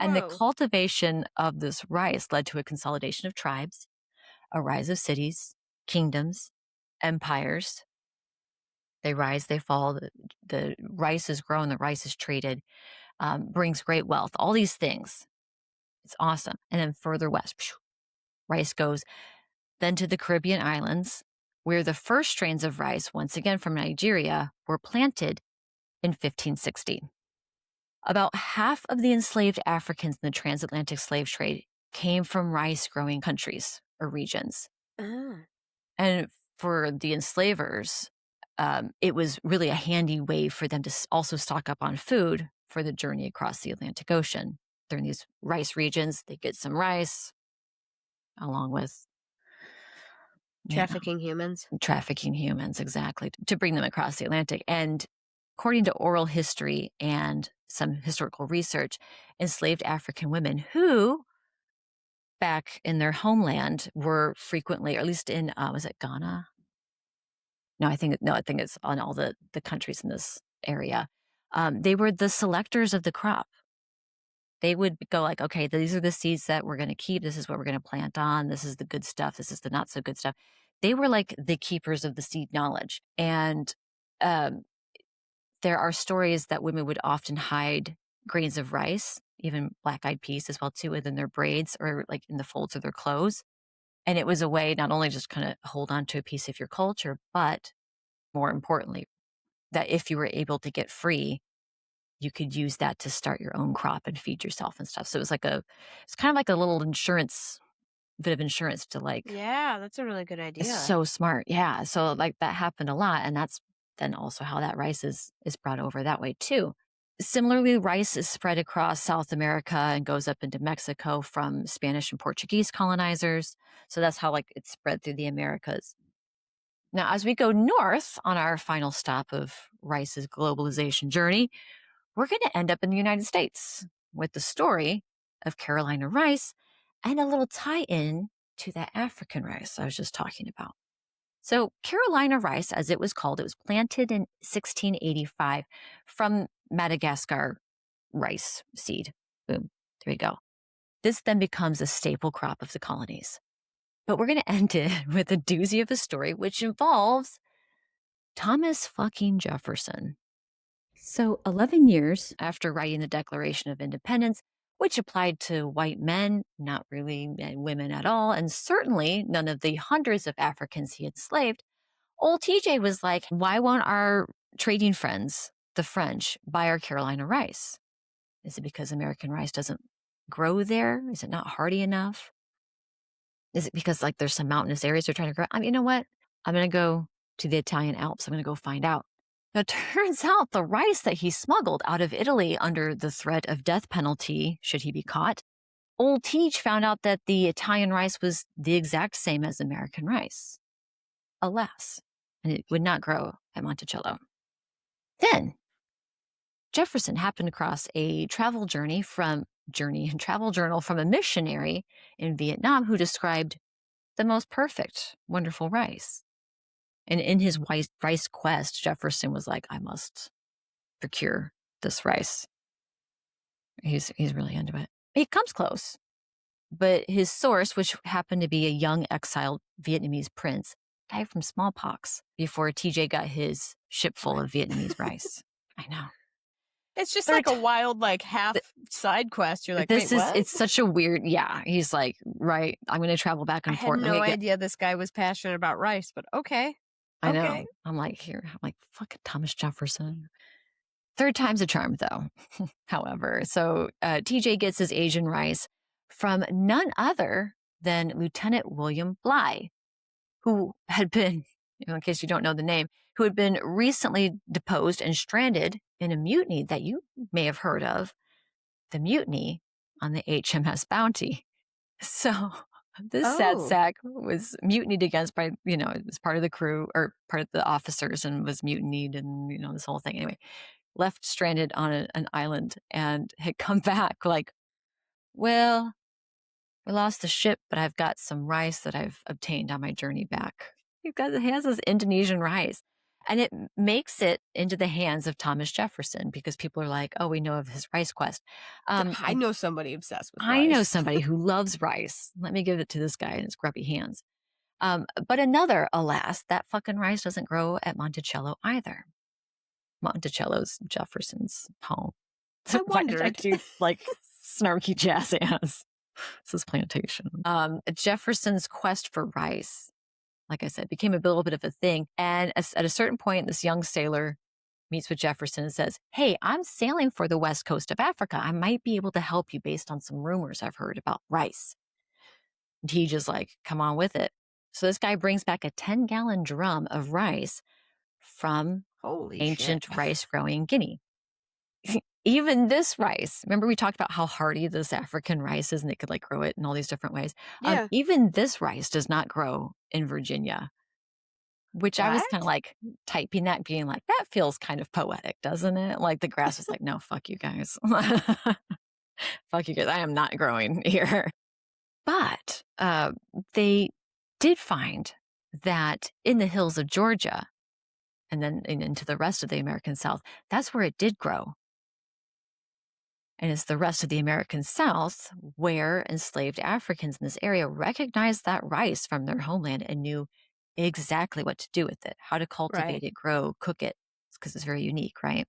And the Whoa. cultivation of this rice led to a consolidation of tribes, a rise of cities, kingdoms, empires. They rise, they fall. The rice is grown, the rice is traded, brings great wealth, all these things. It's awesome. And then further west, rice goes then to the Caribbean islands, where the first strains of rice, once again from Nigeria, were planted in 1560. About half of the enslaved Africans in the transatlantic slave trade came from rice growing countries or regions. Ah. And for the enslavers, it was really a handy way for them to also stock up on food for the journey across the Atlantic Ocean. They're in these rice regions, they get some rice along with, you know, Trafficking humans. trafficking humans, exactly, to bring them across the Atlantic. And according to oral history and some historical research, enslaved African women who, back in their homeland, were frequently, or at least in, was it Ghana? I think it's on all the countries in this area. They were the selectors of the crop. They would go like, okay, these are the seeds that we're going to keep. This is what we're going to plant on. This is the good stuff. This is the not so good stuff. They were like the keepers of the seed knowledge. And um, there are stories that women would often hide grains of rice, even black eyed peas as well too, within their braids or like in the folds of their clothes. And it was a way not only just kind of hold on to a piece of your culture, but more importantly, that if you were able to get free, you could use that to start your own crop and feed yourself and stuff. So it's kind of like a little bit of insurance to like, Yeah, that's a really good it's idea. so smart. Yeah. So like that happened a lot. And that's then also how that rice is brought over that way too. Similarly, rice is spread across South America and goes up into Mexico from Spanish and Portuguese colonizers. So that's how like it's spread through the Americas. Now, as we go north on our final stop of rice's globalization journey, we're going to end up in the United States with the story of Carolina rice and a little tie in to that African rice I was just talking about. So, Carolina rice, as it was planted in 1685 from Madagascar rice seed. Boom, there we go. This then becomes a staple crop of the colonies. But we're going to end it with a doozy of a story, which involves Thomas fucking Jefferson. So, 11 years after writing the Declaration of Independence, which applied to white men, not really women at all, and certainly none of the hundreds of Africans he enslaved, old TJ was like, why won't our trading friends, the French, buy our Carolina rice? Is it because American rice doesn't grow there? Is it not hardy enough? Is it because like there's some mountainous areas they're trying to grow? I mean, you know what? I'm going to go to the Italian Alps. I'm going to go find out. Now, it turns out the rice that he smuggled out of Italy under the threat of death penalty, should he be caught, old Teach found out that the Italian rice was the exact same as American rice. Alas, and it would not grow at Monticello. Then Jefferson happened across a travel journal from a missionary in Vietnam who described the most perfect, wonderful rice. And in his rice quest, Jefferson was like, I must procure this rice. He's really into it. He comes close, but his source, which happened to be a young exiled Vietnamese prince, died from smallpox before TJ got his ship full of Vietnamese rice. I know. It's just like a wild, like half side quest. You're like, wait, what? It's such a weird, yeah. He's like, right, I'm going to travel back and forth. I had no idea this guy was passionate about rice, but okay. I know. I'm like, fucking Thomas Jefferson. Third time's a charm, though, however. So TJ gets his Asian rice from none other than Lieutenant William Bligh, who had been, in case you don't know the name, who had been recently deposed and stranded in a mutiny that you may have heard of, the mutiny on the HMS Bounty. So this sad sack was mutinied against by, it was part of the crew or part of the officers and was mutinied and, this whole thing. Anyway, left stranded on an island and had come back like, well, we lost the ship, but I've got some rice that I've obtained on my journey back. He has this Indonesian rice. And it makes it into the hands of Thomas Jefferson because people are like, oh, we know of his rice quest. I know somebody obsessed with rice. I know somebody who loves rice. Let me give it to this guy in his grubby hands. But another, alas, that fucking rice doesn't grow at Monticello either. Monticello's Jefferson's home. I wondered. I do like snarky jazz hands. This is plantation. Jefferson's quest for rice, like I said, became a little bit of a thing. And at a certain point, this young sailor meets with Jefferson and says, hey, I'm sailing for the west coast of Africa. I might be able to help you based on some rumors I've heard about rice. And he just like, come on with it. So this guy brings back a 10-gallon drum of rice from ancient rice growing Guinea. Even this rice, remember we talked about how hardy this African rice is and they could like grow it in all these different ways. Yeah. Even this rice does not grow in Virginia, which I was kind of like typing that being like, that feels kind of poetic, doesn't it? Like the grass was like, no, fuck you guys. Fuck you guys. I am not growing here. But they did find that in the hills of Georgia and then into the rest of the American South, that's where it did grow. And it's the rest of the American South where enslaved Africans in this area recognized that rice from their homeland and knew exactly what to do with it, how to cultivate it, grow, cook it, because it's very unique, right?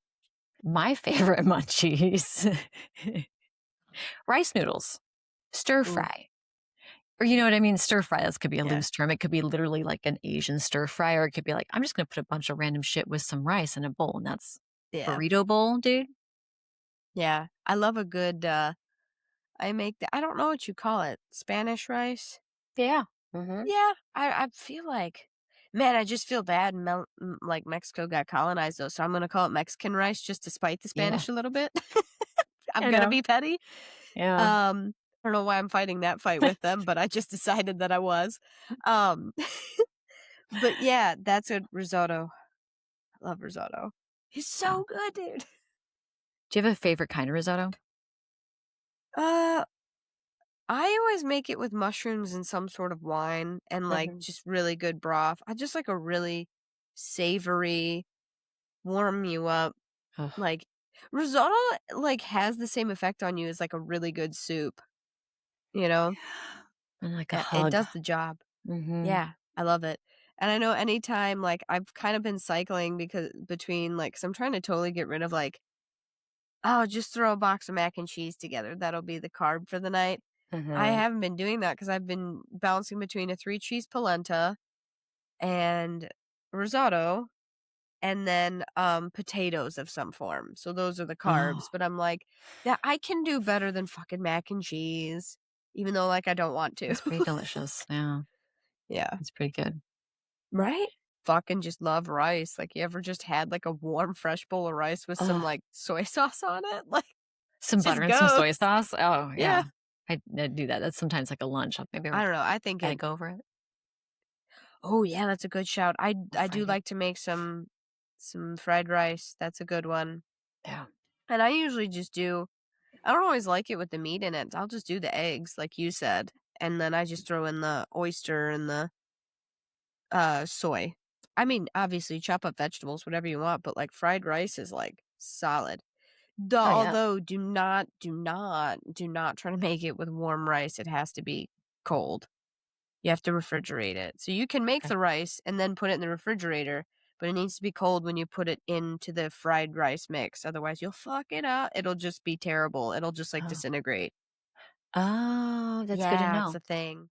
My favorite munchies, rice noodles, stir fry. Or you know what I mean? Stir fry, this could be a loose term. It could be literally like an Asian stir fry, or it could be like, I'm just going to put a bunch of random shit with some rice in a bowl, and that's burrito bowl, dude. Yeah, I love a good, I don't know what you call it, Spanish rice? Yeah. Mm-hmm. Yeah, I feel like, man, I just feel bad, like Mexico got colonized though, so I'm going to call it Mexican rice just to spite the Spanish a little bit. I'm going to be petty. Yeah. I don't know why I'm fighting that fight with them, but I just decided that I was. But yeah, that's a risotto. I love risotto. It's so good, dude. Do you have a favorite kind of risotto? I always make it with mushrooms and some sort of wine and like just really good broth. I just like a really savory, warm you up. Like risotto like has the same effect on you as like a really good soup. You know? And like a Yeah, it hug. does the job. Mhm. Yeah, I love it. And I know anytime, like, I've kind of been cycling because between, like, 'cause I'm trying to totally get rid of, like, "Oh, just throw a box of mac and cheese together. That'll be the carb for the night." I Mhm. haven't been doing that because 'cause I've been bouncing between a 3-cheese polenta and risotto and then, potatoes of some form. So those are the Oh, carbs, but I'm like, "That I can do better than fucking mac and cheese," even though, like, I don't want to. it's pretty delicious. Yeah, Yeah. it's pretty good. Right? Fucking just love rice. Like, you ever just had, like, a warm, fresh bowl of rice with some, Oh, like, soy sauce on it? Like, some butter just and some goes. soy sauce. Oh, Yeah. yeah. I do that. That's sometimes like a lunch. I'll maybe I like don't know, I think it egg over it Oh, yeah, that's a good shout. or I do fried it. like to make some fried rice. That's a good one. Yeah. And I usually just do I don't always like it with the meat in it. I'll just do the eggs, like you said, and then I just throw in the oyster and the, soy. I mean, obviously, chop up vegetables, whatever you want, but, like, fried rice is, like, solid. The Oh, yeah. although do not try to make it with warm rice, it has to be cold. You have to refrigerate it. So you can make Okay. the rice and then put it in the refrigerator, but it needs to be cold when you put it into the fried rice mix, otherwise you'll fuck it up. It'll just be terrible. It'll just, like, Oh. disintegrate. Oh, that's good to Yeah, it's know. a thing.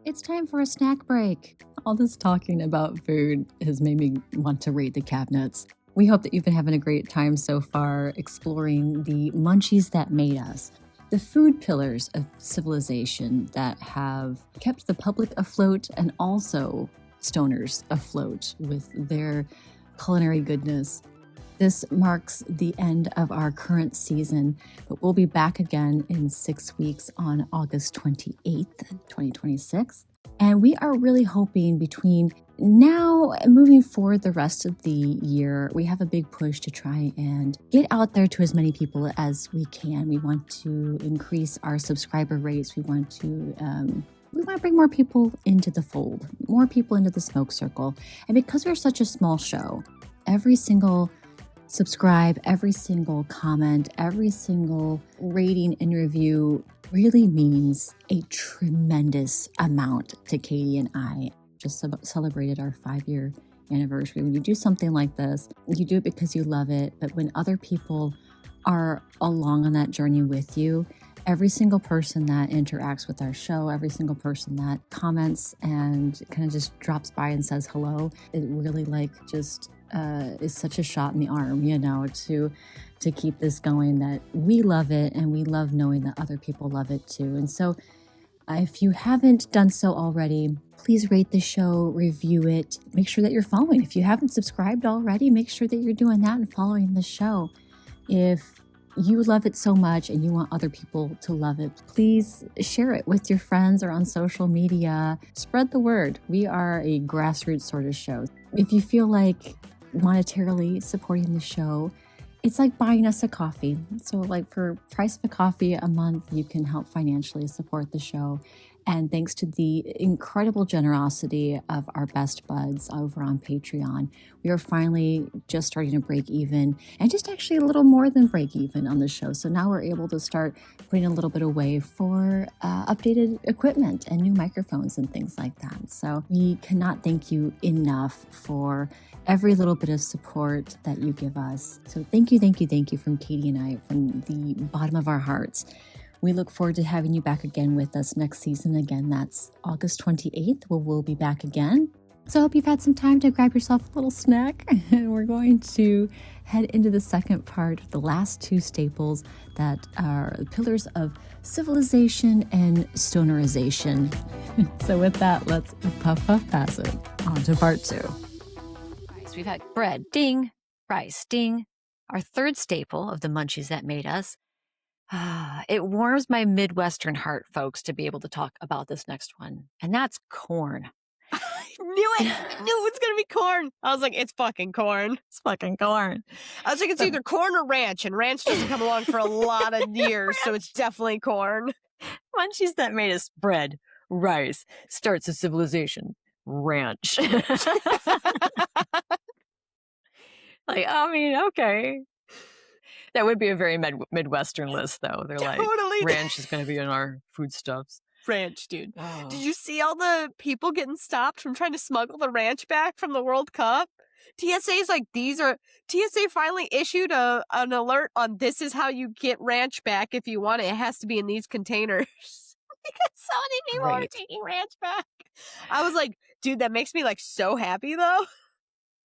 It's time for a snack break. All this talking about food has made me want to raid the cabinets. We hope that you've been having a great time so far exploring the munchies that made us, the food pillars of civilization that have kept the public afloat and also stoners afloat with their culinary goodness. This marks the end of our current season, but we'll be back again in 6 weeks on August 28th, 2026. And we are really hoping between now and moving forward the rest of the year, we have a big push to try and get out there to as many people as we can. We want to increase our subscriber rates. We want to bring more people into the fold, more people into the smoke circle. And because we're such a small show, every single subscribe, every single comment, every single rating and review really means a tremendous amount to Katie and I. Just celebrated our 5-year anniversary. When you do something like this, you do it because you love it. But when other people are along on that journey with you, every single person that interacts with our show, every single person that comments and kind of just drops by and says hello, it really is such a shot in the arm, to keep this going, that we love it and we love knowing that other people love it too. And so if you haven't done so already, please rate the show, review it, make sure that you're following. If you haven't subscribed already, make sure that you're doing that and following the show. If you love it so much and you want other people to love it, please share it with your friends or on social media. Spread the word. We are a grassroots sort of show. If you feel like monetarily supporting the show, it's like buying us a coffee. So like for price of a coffee a month, you can help financially support the show. And thanks to the incredible generosity of our best buds over on Patreon, we are finally just starting to break even, and just actually a little more than break even on the show. So now we're able to start putting a little bit away for updated equipment and new microphones and things like that. So we cannot thank you enough for every little bit of support that you give us. So thank you from Katie and I, from the bottom of our hearts. We look forward to having you back again with us next season. Again, that's August 28th, where we'll be back again. So I hope you've had some time to grab yourself a little snack. And we're going to head into the second part, the last two staples that are pillars of civilization and stonerization. So with that, let's puff pass it on to part two. Rice. We've had bread, ding, rice, ding. Our third staple of the munchies that made us. It warms my Midwestern heart, folks, to be able to talk about this next one. And that's corn. Knew it! I knew it was gonna be corn. I was like, it's fucking corn. It's fucking corn. I was like, it's either corn or ranch, and ranch doesn't come along for a lot of years, so it's definitely corn. Munchies that made us bread, rice, starts a civilization, ranch. Like, I mean, okay. That would be a very Midwestern list, though. They're like, Totally. ranch is going to be in our foodstuffs. Ranch, dude. Oh. Did you see all the people getting stopped from trying to smuggle the ranch back from the World Cup? TSA's like, TSA finally issued an alert on this is how you get ranch back if you want it. It has to be in these containers. Because so many people are taking ranch back. I was like, dude, that makes me like so happy though.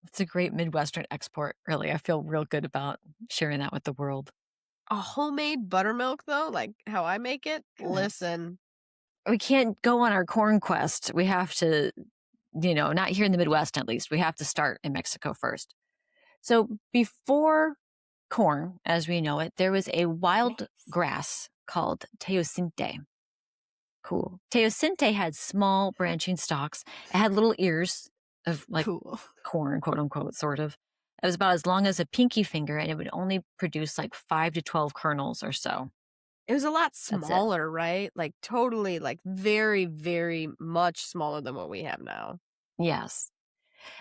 It's a great Midwestern export, really. I feel real good about sharing that with the world. A homemade buttermilk though, like how I make it. Listen. We can't go on our corn quest. We have to, not here in the Midwest at least. We have to start in Mexico first. So before corn, as we know it, there was a wild grass called teosinte. Cool. Teosinte had small branching stalks. It had little ears of like corn, quote unquote, sort of. It was about as long as a pinky finger, and it would only produce like 5 to 12 kernels or so. It was a lot smaller, right? Like totally, like very, very much smaller than what we have now. Yes.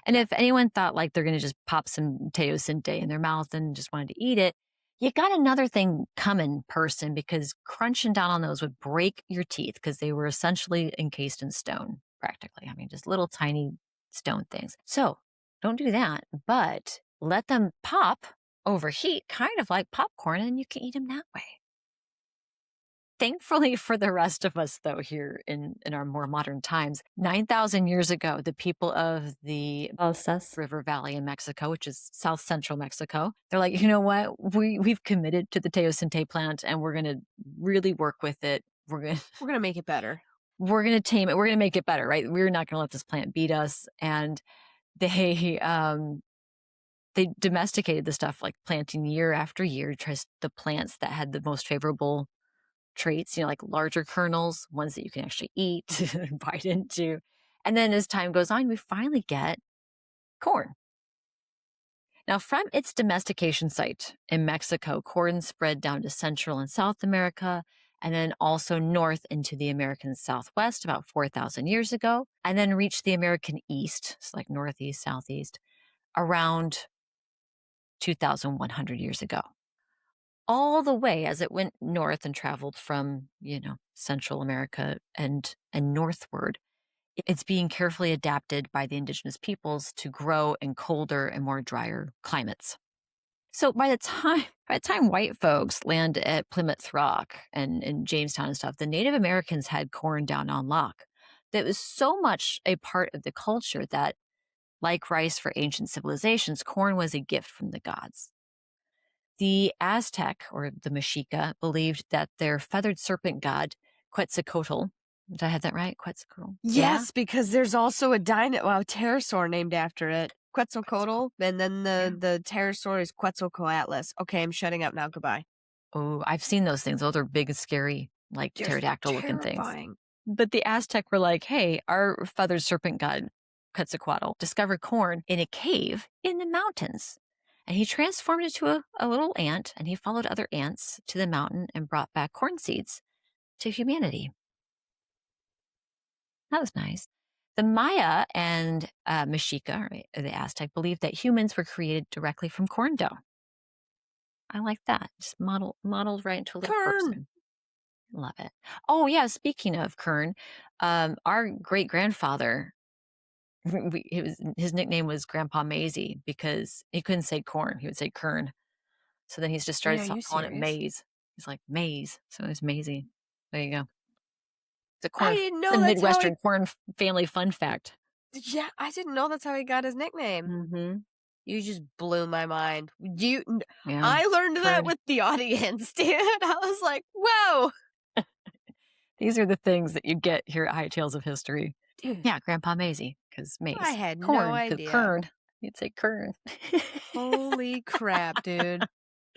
And if anyone thought like they're going to just pop some teosinte in their mouth and just wanted to eat it, you got another thing coming, person, because crunching down on those would break your teeth because they were essentially encased in stone, practically. I mean, just little tiny stone things. So don't do that, but let them pop, overheat, kind of like popcorn, and you can eat them that way. Thankfully for the rest of us, though, here in our more modern times, 9,000 years ago, the people of the River Valley in Mexico, which is south central Mexico, they're like, you know what? We've committed to the teosinte plant, and we're going to really work with it. We're going to make it better. We're going to tame it. We're going to make it better, right? We're not going to let this plant beat us. And they domesticated the stuff, like planting year after year to try the plants that had the most favorable traits, like larger kernels, ones that you can actually eat and bite into. And then as time goes on, we finally get corn. Now, from its domestication site in Mexico, corn spread down to Central and South America, and then also north into the American Southwest about 4,000 years ago, and then reached the American East, so like Northeast, Southeast, around 2,100 years ago. All the way as it went north and traveled from, Central America and northward. It's being carefully adapted by the indigenous peoples to grow in colder and more drier climates. So by the time white folks land at Plymouth Rock and in Jamestown and stuff, the Native Americans had corn down on lock. That was so much a part of the culture that, like rice for ancient civilizations, corn was a gift from the gods. The Aztec, or the Mexica, believed that their feathered serpent god, Quetzalcoatl, did I have that right? Quetzalcoatl? Yes, because there's also a pterosaur named after it. Quetzalcoatl, and then the pterosaur is Quetzalcoatlus. Okay, I'm shutting up now. Goodbye. Oh, I've seen those things. Those are big and scary, like pterodactyl-looking things. But the Aztec were like, hey, our feathered serpent god, Quetzalcoatl, discovered corn in a cave in the mountains. And he transformed into a little ant, and he followed other ants to the mountain and brought back corn seeds to humanity. That was nice. The Maya and Mexica, or the Aztec, believed that humans were created directly from corn dough. I like that. Just modeled right into a little person. Love it. Oh, yeah. Speaking of kern, our great-grandfather, his nickname was Grandpa Maisie because he couldn't say corn. He would say kern. So then he's just started calling it maize. He's like, maize. So it's Maisie. There you go. It's a corn, I didn't know the that's Midwestern corn family fun fact. Yeah, I didn't know that's how he got his nickname. Mm-hmm. You just blew my mind. I learned that with the audience, dude. I was like, whoa. These are the things that you get here at High Tales of History. Dude. Yeah, Grandpa Maisie, because maize. I had corn, no idea. Kern. You'd say kern. Holy crap, dude.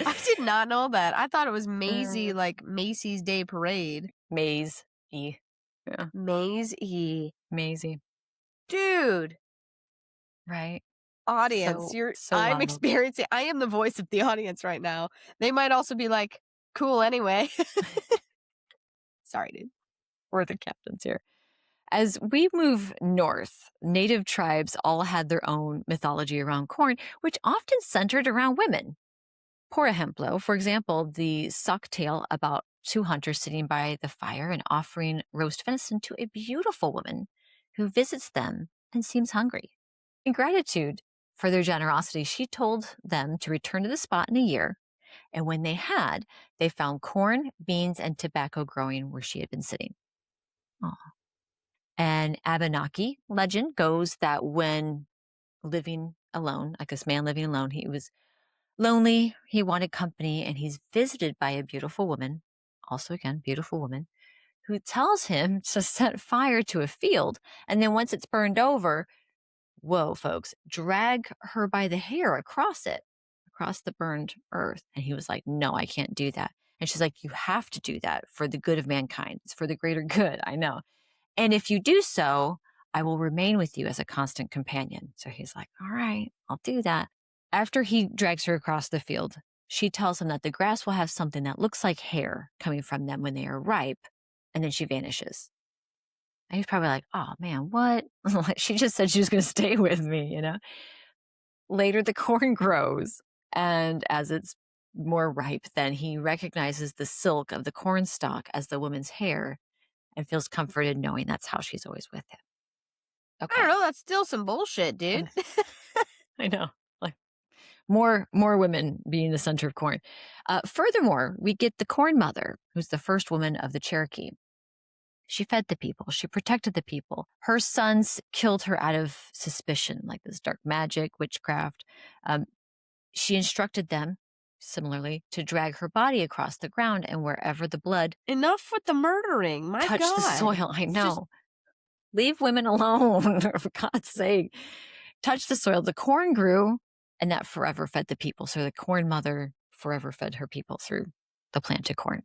I did not know that. I thought it was Maisie, like Macy's Day Parade. Maize-y. Yeah. Maisie. Maisie. Dude. Right. Audience, I'm experiencing, I am the voice of the audience right now. They might also be like, cool anyway. Sorry, dude. We're the captains here. As we move north, native tribes all had their own mythology around corn, which often centered around women. Por ejemplo, for example, the sock tale about two hunters sitting by the fire and offering roast venison to a beautiful woman who visits them and seems hungry. In gratitude for their generosity, she told them to return to the spot in a year. And when they had, they found corn, beans, and tobacco growing where she had been sitting. Aw. And Abenaki legend goes that when living alone, like this man living alone, he was lonely, he wanted company, and he's visited by a beautiful woman, also again, beautiful woman, who tells him to set fire to a field. And then once it's burned over, whoa, folks, drag her by the hair across it, across the burned earth. And he was like, no, I can't do that. And she's like, you have to do that for the good of mankind. It's for the greater good. I know. And if you do so, I will remain with you as a constant companion. So he's like, all right, I'll do that. After he drags her across the field, she tells him that the grass will have something that looks like hair coming from them when they are ripe. And then she vanishes. And he's probably like, oh man, what? She just said she was going to stay with me, you know? Later, the corn grows. And as it's more ripe, then he recognizes the silk of the corn stalk as the woman's hair and feels comforted knowing that's how she's always with him. I Okay. don't know. That's still some bullshit, dude. I know. Like more women being the center of corn. Furthermore, we get the Corn Mother, who's the first woman of the Cherokee. She fed the people. She protected the people. Her sons killed her out of suspicion, like this dark magic, witchcraft. She instructed them, similarly, to drag her body across the ground, and wherever the blood Enough with the murdering. My touched God. the soil. I It's know. just- Leave women alone, for God's sake. Touch the soil. The corn grew, and that forever fed the people. So the Corn Mother forever fed her people through the planted corn.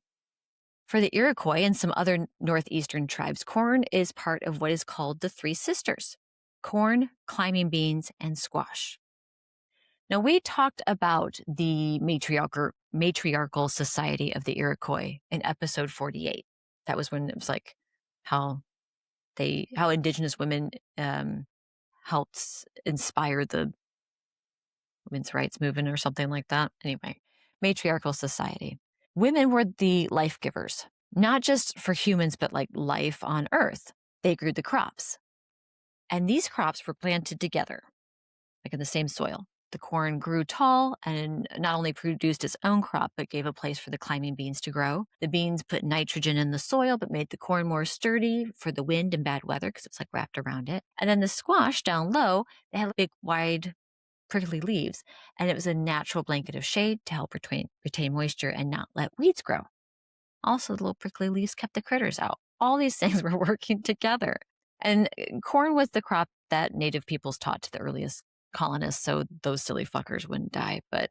For the Iroquois and some other northeastern tribes, corn is part of what is called the Three Sisters: corn, climbing beans, and squash. Now, we talked about the matriarchal society of the Iroquois in episode 48. That was when it was like how Indigenous women helped inspire the women's rights movement or something like that. Anyway, matriarchal society. Women were the life givers, not just for humans, but like life on earth. They grew the crops. And these crops were planted together, like in the same soil. The corn grew tall and not only produced its own crop, but gave a place for the climbing beans to grow. The beans put nitrogen in the soil, but made the corn more sturdy for the wind and bad weather because it's like wrapped around it. And then the squash down low, they had big, wide, prickly leaves, and it was a natural blanket of shade to help retain moisture and not let weeds grow. Also, the little prickly leaves kept the critters out. All these things were working together. And corn was the crop that native peoples taught to the earliest colonists, so those silly fuckers wouldn't die. But,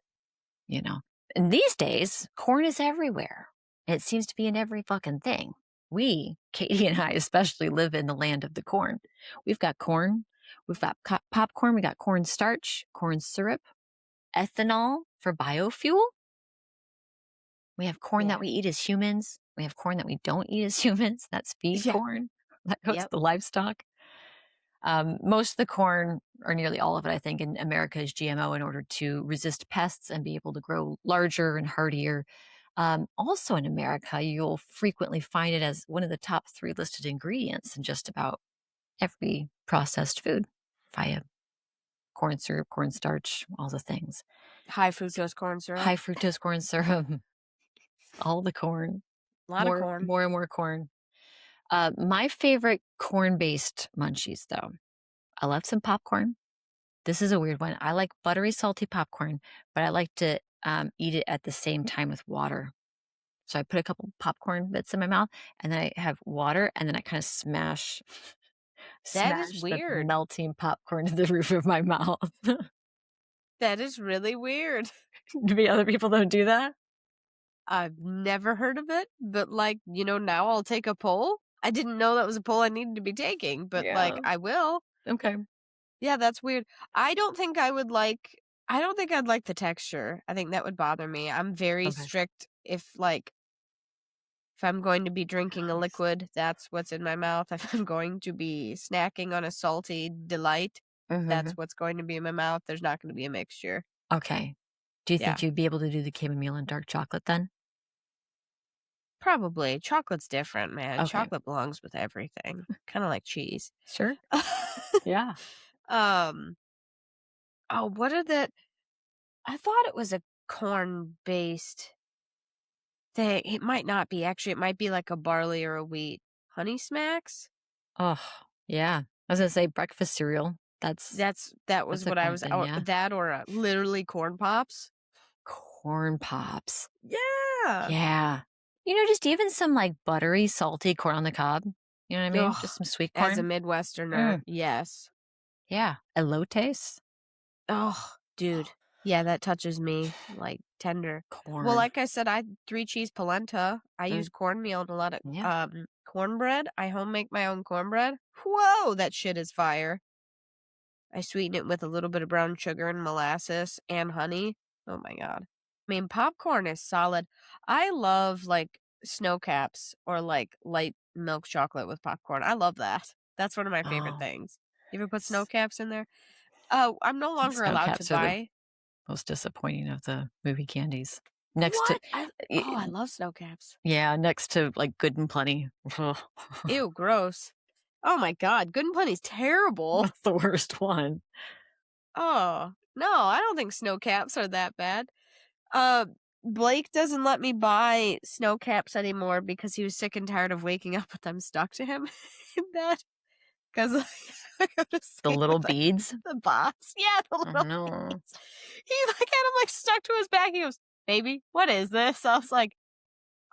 and these days, corn is everywhere. It seems to be in every fucking thing. We, Katie and I especially, live in the land of the corn. We've got corn, we've got popcorn, we got corn starch, corn syrup, ethanol for biofuel. We have corn that we eat as humans. We have corn that we don't eat as humans. That's feed corn. That goes to the livestock. Most of the corn, or nearly all of it, I think, in America is GMO in order to resist pests and be able to grow larger and hardier. Also in America, you'll frequently find it as one of the top 3 listed ingredients in just about every processed food via corn syrup, cornstarch, all the things. High fructose corn syrup. High fructose corn syrup. All the corn. A lot of corn. More and more corn. My favorite corn-based munchies, though. I love some popcorn. This is a weird one. I like buttery, salty popcorn, but I like to eat it at the same time with water. So I put a couple popcorn bits in my mouth, and then I have water, and then I kind of smash That is the weird. melting popcorn to the roof of my mouth. That is really weird. Do other people don't do that? I've never heard of it, but now I'll take a poll. I didn't know that was a poll I needed to be taking, but I will. Okay. Yeah, that's weird. I don't think I'd like the texture. I think that would bother me. I'm very strict if I'm going to be drinking a liquid, that's what's in my mouth. If I'm going to be snacking on a salty delight, that's what's going to be in my mouth. There's not going to be a mixture. Okay. Do you Yeah. think you'd be able to do the chamomile and dark chocolate then? Probably. Chocolate's different, man. Okay. Chocolate belongs with everything. Kind of like cheese. Sure. Yeah. Oh, what are the... I thought it was a corn-based thing. It might not be. Actually, it might be like a barley or a wheat. Honey Smacks? Oh, yeah. I was gonna say breakfast cereal. That was a what I corn was... thing, yeah. That or literally Corn Pops. Corn Pops. Yeah. Yeah. Just even some like buttery, salty corn on the cob. You know what I mean? Ugh, Just some sweet as a corn. Midwesterner, yes. Yeah. Elotes. Oh, dude. Yeah, that touches me like tender. Corn. Well, like I said, I had 3-cheese polenta. I use cornmeal and a lot of Yeah. cornbread. I home make my own cornbread. Whoa, that shit is fire. I sweeten it with a little bit of brown sugar and molasses and honey. Oh my god. I mean, popcorn is solid. I love like snow caps or like light milk chocolate with popcorn. I love that. That's one of my favorite Oh. things. You ever put snow caps in there? Oh, I'm no longer Snow allowed to caps are the buy. most disappointing of the movie candies. Next What? to I love snow caps. yeah, next to like Good and Plenty. Ew, gross. Oh my god, Good and Plenty's terrible. That's the worst one. Oh, no, I don't think snow caps are that bad. Blake doesn't let me buy snow caps anymore because he was sick and tired of waking up with them stuck to him in bed. Because I go to sleep The little with beads. the box. Yeah, the Oh, little no. beads. He like had them like stuck to his back. He goes, "Baby, what is this?" I was like,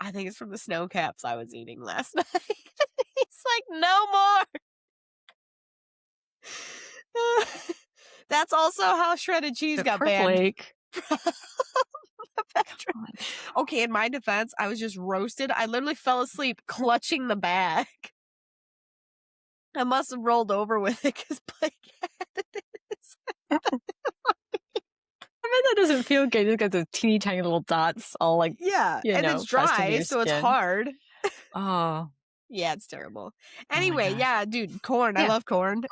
"I think it's from the snow caps I was eating last night." He's like, "No more." That's also how shredded cheese got banned. Blake. Okay, in my defense, I was just roasted. I literally fell asleep clutching the bag. I must have rolled over with it because Blake had this. I mean, that doesn't feel good. You got those teeny tiny little dots all like, Yeah, and it's pressed into dry, your so it's skin. hard. Oh. Yeah, it's terrible. my Anyway, gosh. yeah, dude, corn. I Yeah. love corn.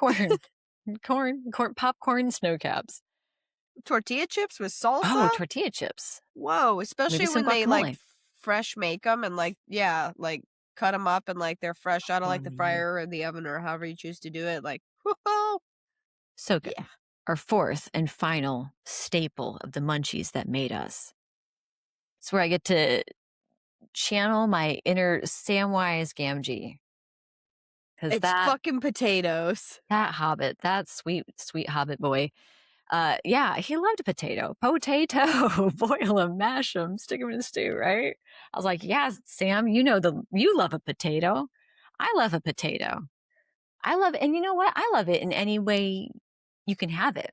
Corn, popcorn, snow caps. Tortilla chips with salsa. Oh, tortilla chips. Whoa, especially Maybe some when they like guacamole. fresh make them and like, yeah, like cut them up and like they're fresh out of like the Mm. fryer or the oven or however you choose to do it. Like, whoa. So good. Yeah. Our fourth and final staple of the munchies that made us. It's where I get to channel my inner Samwise Gamgee. It's fucking potatoes. That hobbit, that sweet, sweet hobbit boy. Yeah, he loved a potato. Potato. Boil them, mash them, stick them in a stew, right? I was like, yeah, Sam, you love a potato. I love a potato. And you know what? I love it in any way you can have it.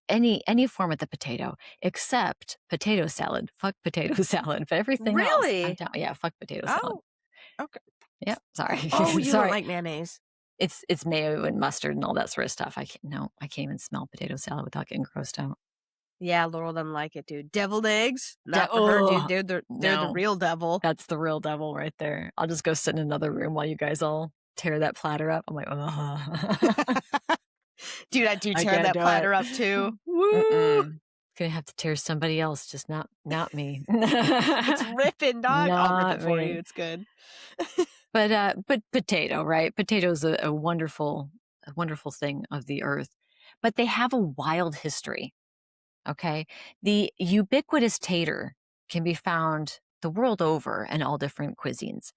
Any form of the potato, except potato salad. Fuck potato salad. But everything else, Really? I'm down. Yeah, fuck potato salad. Oh, okay. Yep, sorry. Oh, you sorry. don't like mayonnaise. It's mayo and mustard and all that sort of stuff. I can't even smell potato salad without getting grossed out. Yeah, Laurel doesn't like it, dude. Deviled eggs? Not for her, dude. They're the real devil. That's the real devil right there. I'll just go sit in another room while you guys all tear that platter up. I'm like, oh. Dude, I do tear that platter up too. Woo! Gonna have to tear somebody else, just not me. It's ripping, dog. I'll rip it for me. you. It's good. But potato, right? Potato is a wonderful thing of the earth, but they have a wild history. Okay, the ubiquitous tater can be found the world over in all different cuisines.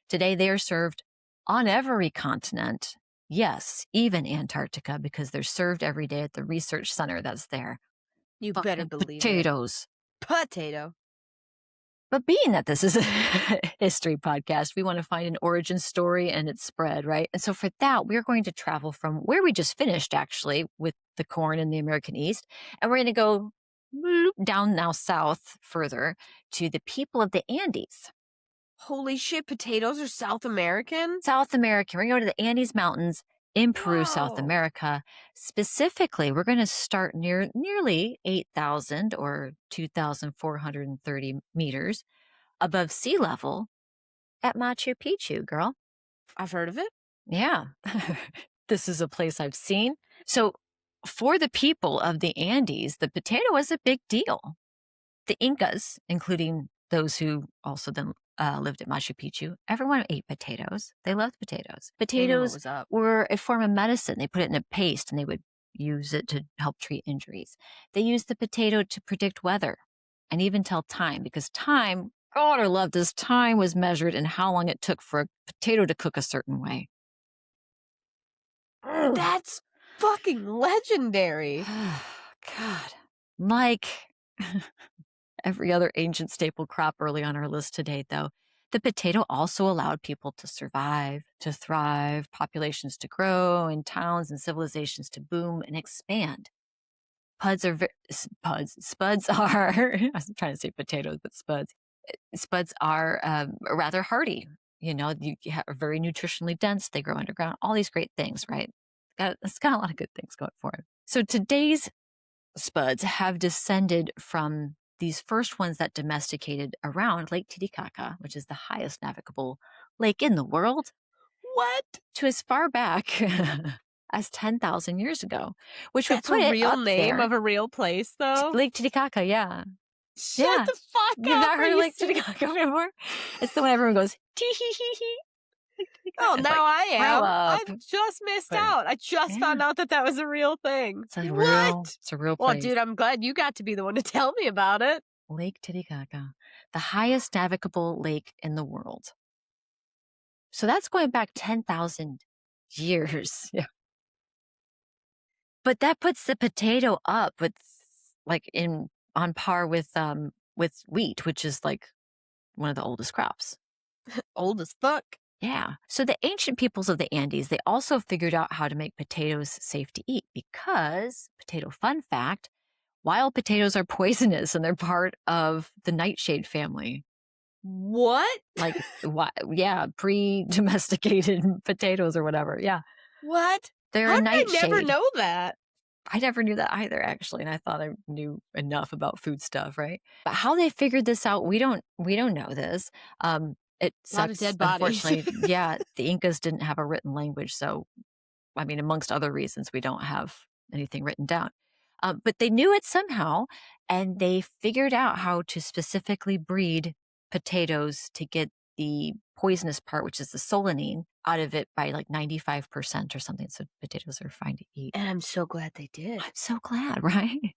Today, they are served on every continent. Yes, even Antarctica, because they're served every day at the research center that's there. You better believe potatoes. it. Potato. But being that this is a history podcast, we want to find an origin story and its spread, right? And so for that, we're going to travel from where we just finished, actually, with the corn in the American East. And we're going to go down now south further to the people of the Andes. Holy shit, potatoes are South American? South American. We're going to go to the Andes Mountains in Peru, South America. Specifically, we're going to start nearly 8,000 or 2,430 meters above sea level at Machu Picchu, girl. I've heard of it. Yeah. This is a place I've seen. So for the people of the Andes, the potato was a big deal. The Incas, including those who also then lived at Machu Picchu, everyone ate potatoes. They loved potatoes. They knew what Potatoes was up. were a form of medicine. They put it in a paste and they would use it to help treat injuries. They used the potato to predict weather and even tell time, because time, God, I love this, time was measured in how long it took for a potato to cook a certain way. That's fucking legendary. God. Like every other ancient staple crop early on our list today, though, the potato also allowed people to survive, to thrive, populations to grow, and towns and civilizations to boom and expand. Spuds are, I was trying to say potatoes, but spuds. Spuds are rather hardy. You are very nutritionally dense. They grow underground. All these great things, right? It's got a lot of good things going for it. So today's spuds have descended from these first ones that domesticated around Lake Titicaca, which is the highest navigable lake in the world. What? To as far back as 10,000 years ago, which That's would put a it real up name there. of a real place, though? Lake Titicaca, yeah. Shut Yeah. the fuck You've up. not heard Are of you Lake Titicaca before? It's the one everyone goes, tee hee hee hee. Oh, It's now like, I grow am. up. I've just missed But, out. I just found yeah. out that was a real thing. It's a What? real Well, place. dude, I'm glad you got to be the one to tell me about it. Lake Titicaca, the highest navigable lake in the world. So that's going back 10,000 years. Yeah. But that puts the potato up with on par with wheat, which is like one of the oldest crops. Old as fuck. Yeah. So the ancient peoples of the Andes, they also figured out how to make potatoes safe to eat because, potato fun fact, wild potatoes are poisonous and they're part of the nightshade family. What? Like, yeah, pre-domesticated potatoes or whatever. Yeah. What? They're How a did I never nightshade. know that? I never knew that either, actually, and I thought I knew enough about food stuff, right? But how they figured this out, we don't know this. It A lot of sucks, dead bodies. unfortunately. Yeah, the Incas didn't have a written language, so I mean, amongst other reasons, we don't have anything written down. But they knew it somehow, and they figured out how to specifically breed potatoes to get the poisonous part, which is the solanine, out of it by like 95% or something. So potatoes are fine to eat. And I'm so glad they did. I'm so glad, right?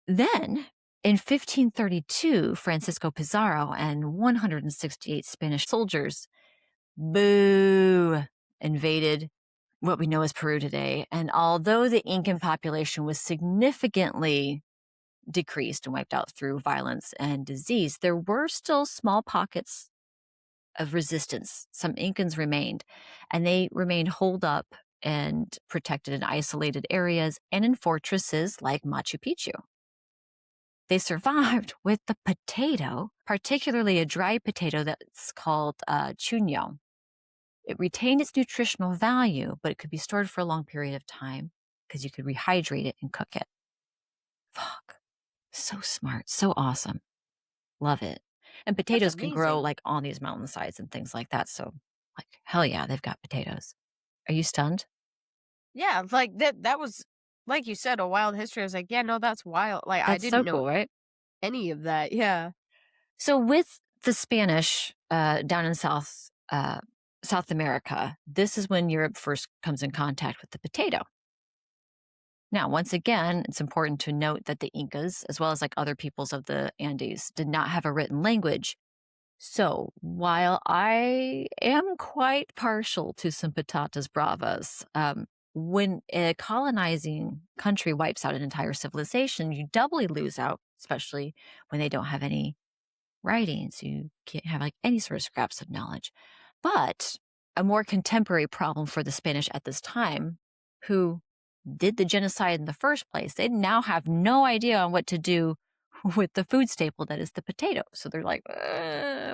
Then, in 1532, Francisco Pizarro and 168 Spanish soldiers, invaded what we know as Peru today. And although the Incan population was significantly decreased and wiped out through violence and disease, there were still small pockets of resistance. Some Incans remained, and they remained holed up and protected in isolated areas and in fortresses like Machu Picchu. They survived with the potato, particularly a dry potato that's called chuño. It retained its nutritional value, but it could be stored for a long period of time because you could rehydrate it and cook it. Fuck. So smart. So awesome. Love it. And potatoes can grow amazing. like on these mountainsides and things like that. So, like, hell yeah, they've got potatoes. Are you stunned? Yeah, like that was, like you said, a wild history. I was like, yeah, no, that's wild. Like, I That's didn't so know cool, right? any of that. Yeah. So with the Spanish down in South America, this is when Europe first comes in contact with the potato. Now, once again, it's important to note that the Incas, as well as like other peoples of the Andes, did not have a written language. So while I am quite partial to some patatas bravas, when a colonizing country wipes out an entire civilization, you doubly lose out, especially when they don't have any writings. You can't have like any sort of scraps of knowledge. But a more contemporary problem for the Spanish at this time, who did the genocide in the first place, they now have no idea on what to do with the food staple that is the potato. So they're like,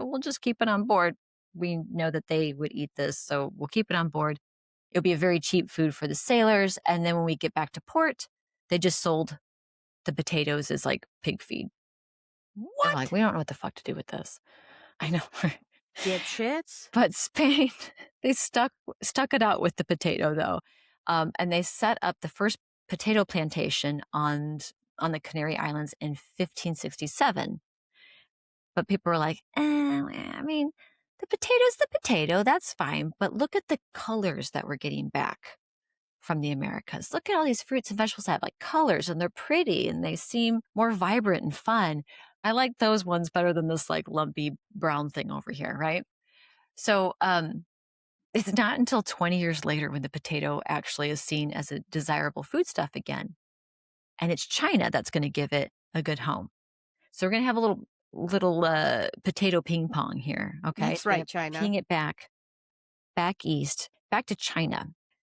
we'll just keep it on board. We know that they would eat this, so we'll keep it on board. It'll be a very cheap food for the sailors. And then when we get back to port, they just sold the potatoes as like pig feed. What? They're like, we don't know what the fuck to do with this. I know. Dipshits. But Spain, they stuck it out with the potato though. And they set up the first potato plantation on the Canary Islands in 1567. But people were like, I mean, the potato's the potato, that's fine. But look at the colors that we're getting back from the Americas. Look at all these fruits and vegetables that have like colors, and they're pretty and they seem more vibrant and fun. I like those ones better than this like lumpy brown thing over here, right? So it's not until 20 years later when the potato actually is seen as a desirable foodstuff again. And it's China that's going to give it a good home. So we're going to have a little potato ping pong here. Okay. That's right, China. Ping it back east, back to China.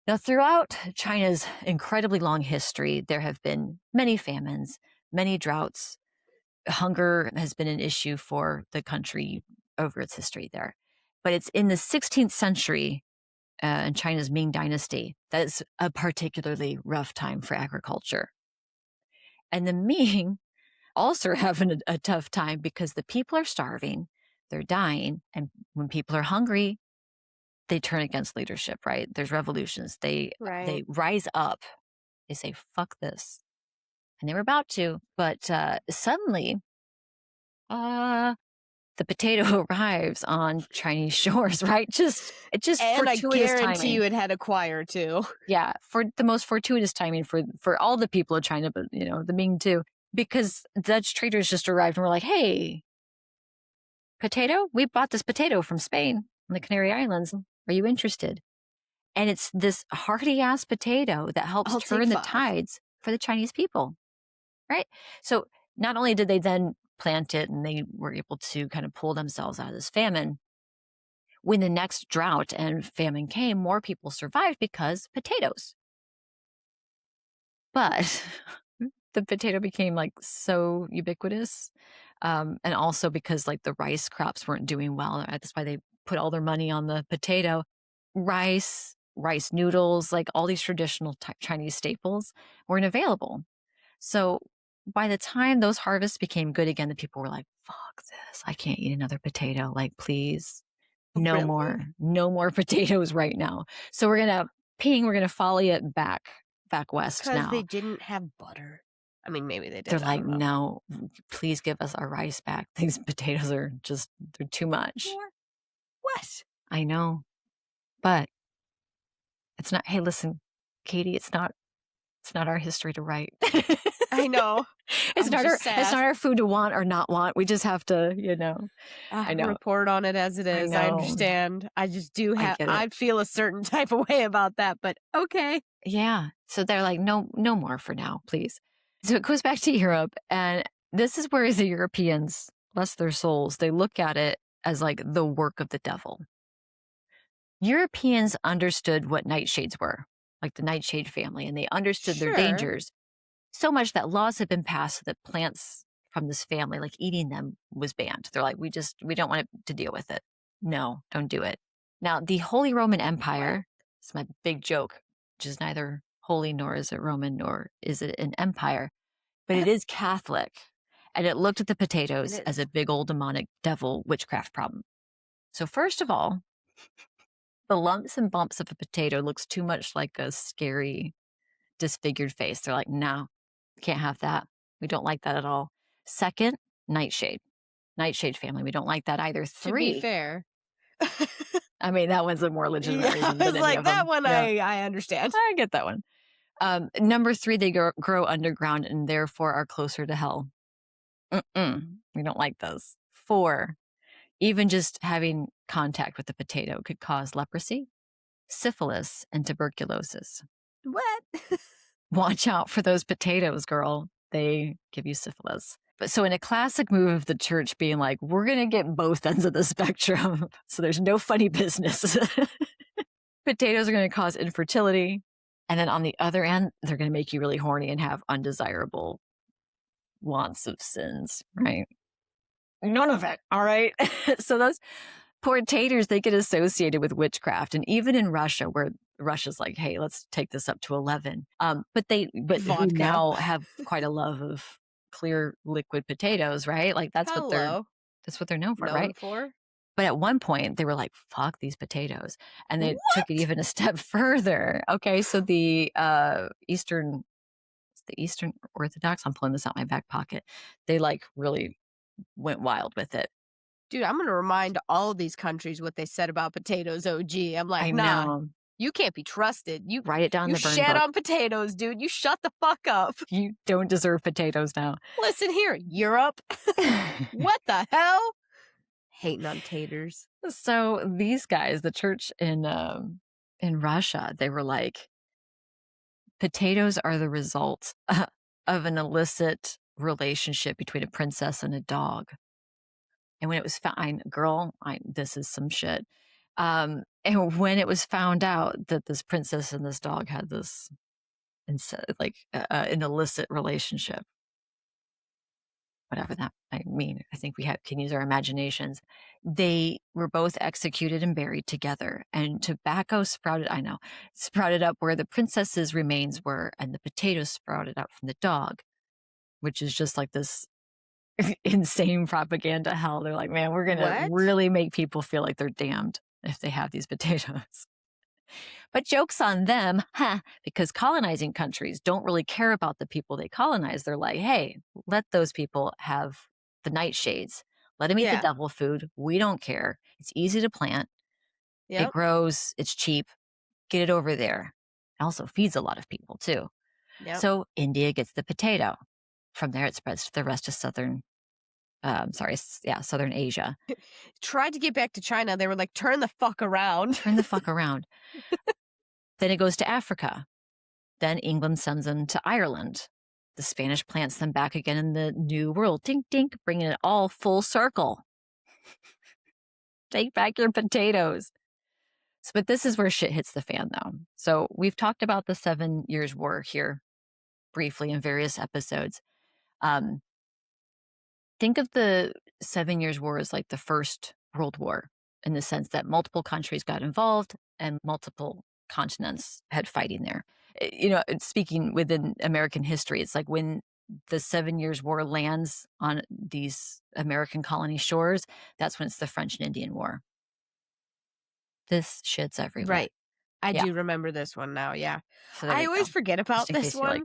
Now, throughout China's incredibly long history, there have been many famines, many droughts. Hunger has been an issue for the country over its history there. But it's in the 16th century in China's Ming Dynasty that is a particularly rough time for agriculture. And the Ming also having a tough time because the people are starving, they're dying, and when people are hungry, they turn against leadership, right? There's revolutions. They rise up. They say, fuck this. And they were about to, but suddenly the potato arrives on Chinese shores, right? It just and I guarantee timing. you it had a choir too. Yeah, for the most fortuitous timing for all the people of China, but the Ming too, because Dutch traders just arrived and were like, "Hey, potato, we bought this potato from Spain on the Canary Islands. Are you interested?" And it's this hardy ass potato that helps turn the tides for the Chinese people, right? So not only did they then plant it and they were able to kind of pull themselves out of this famine, when the next drought and famine came, more people survived because potatoes. But the potato became like so ubiquitous. And also because like the rice crops weren't doing well. That's why they put all their money on the potato. Rice noodles, like all these traditional Chinese staples weren't available. So by the time those harvests became good again, the people were like, fuck this. I can't eat another potato. Like, please, no more potatoes right now. So we're going to follow it back west now. Because they didn't have butter. I mean, maybe they did. They're like, no, please give us our rice back. These potatoes are they're too much. What? I know. But it's not, hey, listen, Katie, it's not our history to write. I know. It's not our food to want or not want. We just have to, I know. Report on it as it is. I understand. I just do have, I feel a certain type of way about that, but okay. Yeah. So they're like, no more for now, please. So it goes back to Europe. And this is where the Europeans, bless their souls, they look at it as like the work of the devil. Europeans understood what nightshades were, like the nightshade family, and they understood their dangers so much that laws had been passed so that plants from this family, like eating them, was banned. They're like, we don't want to deal with it. No, don't do it. Now, the Holy Roman Empire, it's my big joke, which is neither holy nor is it Roman nor is it an empire, but it is Catholic. And it looked at the potatoes as a big old demonic devil witchcraft problem. So first of all, the lumps and bumps of a potato looks too much like a scary, disfigured face. They're like, no, can't have that. We don't like that at all. Second, nightshade family. We don't like that either. 3. To be fair. I mean, that one's a more legitimate reason. It's like that one. Yeah. I understand. I get that one. Number 3, they grow underground and therefore are closer to hell. We don't like those. 4, even just having contact with the potato could cause leprosy, syphilis, and tuberculosis. What? Watch out for those potatoes, girl. They give you syphilis. But so in a classic move of the church being like, we're going to get both ends of the spectrum, so there's no funny business. Potatoes are going to cause infertility. And then on the other end, they're going to make you really horny and have undesirable wants of sins, right? None of it, all right? So those poor taters, they get associated with witchcraft. And even in Russia, where Russia's like, hey, let's take this up to 11. But who now have quite a love of clear liquid potatoes, right? Like that's what they're known for, right? But at one point they were like, fuck these potatoes. And they took it even a step further. Okay. So the Eastern the Eastern Orthodox. I'm pulling this out my back pocket. They like really went wild with it. Dude, I'm going to remind all of these countries what they said about potatoes, OG. I'm like, I nah, know. you can't be trusted. You Write it down in the burn shat book. on potatoes, dude. You shut the fuck up. You don't deserve potatoes now. Listen here, Europe. What the hell? Hating on taters. So these guys, the church in Russia, they were like, potatoes are the result of an illicit relationship between a princess and a dog. And when it was found, this is some shit. And when it was found out that this princess and this dog had this, an illicit relationship, whatever that might mean, I think we can use our imaginations. They were both executed and buried together, and tobacco sprouted up where the princess's remains were, and the potatoes sprouted out from the dog, which is just like this insane propaganda hell. They're like, man, we're gonna really make people feel like they're damned if they have these potatoes. But joke's on them, because colonizing countries don't really care about the people they colonize. They're like, hey, let those people have the nightshades. Let them eat the devil food. We don't care. It's easy to plant. It grows. It's cheap. Get it over there. It also feeds a lot of people too. So India gets the potato. From there, it spreads to the rest of Southern Asia. Tried to get back to China. They were like, turn the fuck around. Turn the fuck around. Then it goes to Africa. Then England sends them to Ireland. The Spanish plants them back again in the New World. Dink, dink, bringing it all full circle. Take back your potatoes. But this is where shit hits the fan, though. So we've talked about the 7 Years' War here briefly in various episodes. Think of the 7 Years' War as like the First World War, in the sense that multiple countries got involved and multiple continents had fighting there. Speaking within American history, it's like when the 7 Years' War lands on these American colony shores, that's when it's the French and Indian War. This shit's everywhere. Right. I do remember this one now, yeah. So I always forget about this one.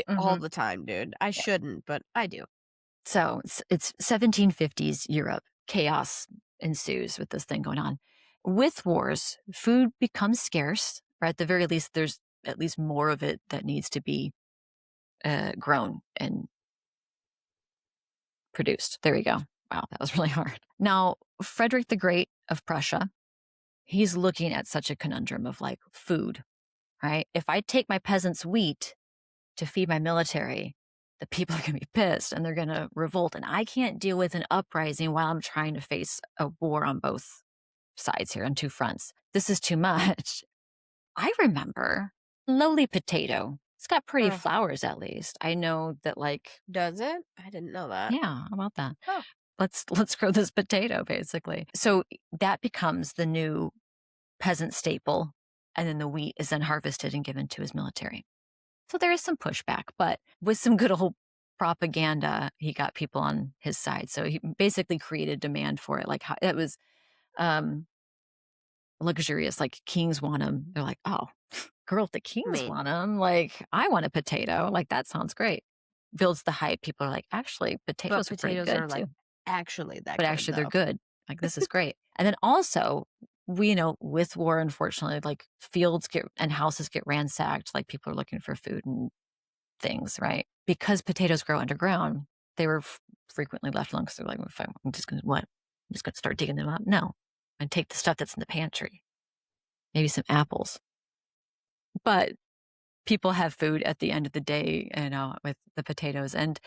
All the time, dude. I shouldn't, but I do. So it's 1750s Europe. Chaos ensues with this thing going on. With wars, food becomes scarce, or at the very least, there's at least more of it that needs to be grown and produced. There we go. Wow, that was really hard. Now, Frederick the Great of Prussia, he's looking at such a conundrum of like food, right? If I take my peasants' wheat to feed my military, the people are going to be pissed and they're going to revolt. And I can't deal with an uprising while I'm trying to face a war on both sides here on two fronts. This is too much. I remember lowly potato. It's got pretty flowers, at least. I know that, like... Does it? I didn't know that. Yeah, how about that? Oh. Let's grow this potato, basically. So that becomes the new peasant staple, and then the wheat is then harvested and given to his military. So there is some pushback, but with some good old propaganda, he got people on his side. So he basically created demand for it. Like, it was luxurious. Like, kings want them. They're like, oh, girl, if the kings want them, like, I want a potato. Like, that sounds great. Builds the hype. People are like, actually, potatoes are pretty good, too. Actually, they're good. Like, this is great. And then also, with war, unfortunately, like, fields and houses get ransacked. Like, people are looking for food and things, right? Because potatoes grow underground, they were frequently left alone because they're like, I'm just going to start digging them up? No. And take the stuff that's in the pantry. Maybe some apples. But people have food at the end of the day, with the potatoes. And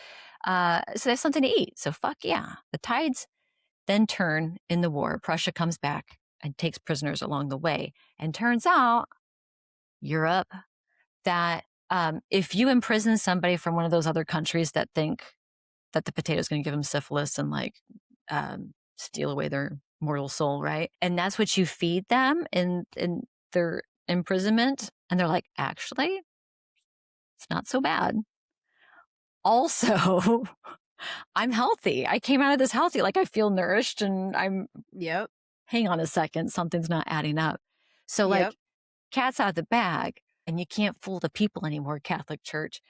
so there's something to eat. So fuck yeah. The tides then turn in the war. Prussia comes back and takes prisoners along the way. And turns out, Europe, that if you imprison somebody from one of those other countries that think that the potato is going to give them syphilis and like steal away their mortal soul, right? And that's what you feed them in their imprisonment. And they're like, actually, it's not so bad. Also, I'm healthy. I came out of this healthy. Like, I feel nourished and I'm, hang on a second, something's not adding up. So like, cat's out of the bag. And you can't fool the people anymore, Catholic Church.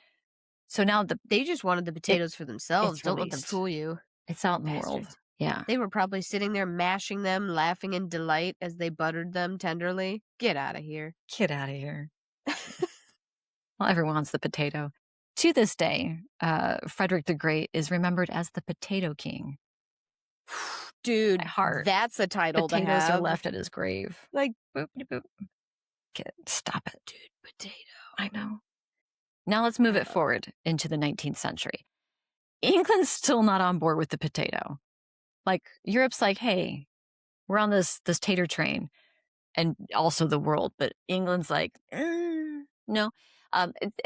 So now They just wanted the potatoes for themselves. it's Don't let them released. fool you. It's out in the world. Bastards. Yeah. They were probably sitting there mashing them, laughing in delight as they buttered them tenderly. Get out of here. Get out of here. Well, everyone wants the potato. To this day, Frederick the Great is remembered as the Potato King. Dude, By heart. that's a title to Potatoes are have. left at his grave. Like, Boopity boop. Stop it. dude, potato. I know. Now let's move it forward into the 19th century. England's still not on board with the potato. Like, Europe's like, hey, we're on this tater train, and also the world, but England's like, no.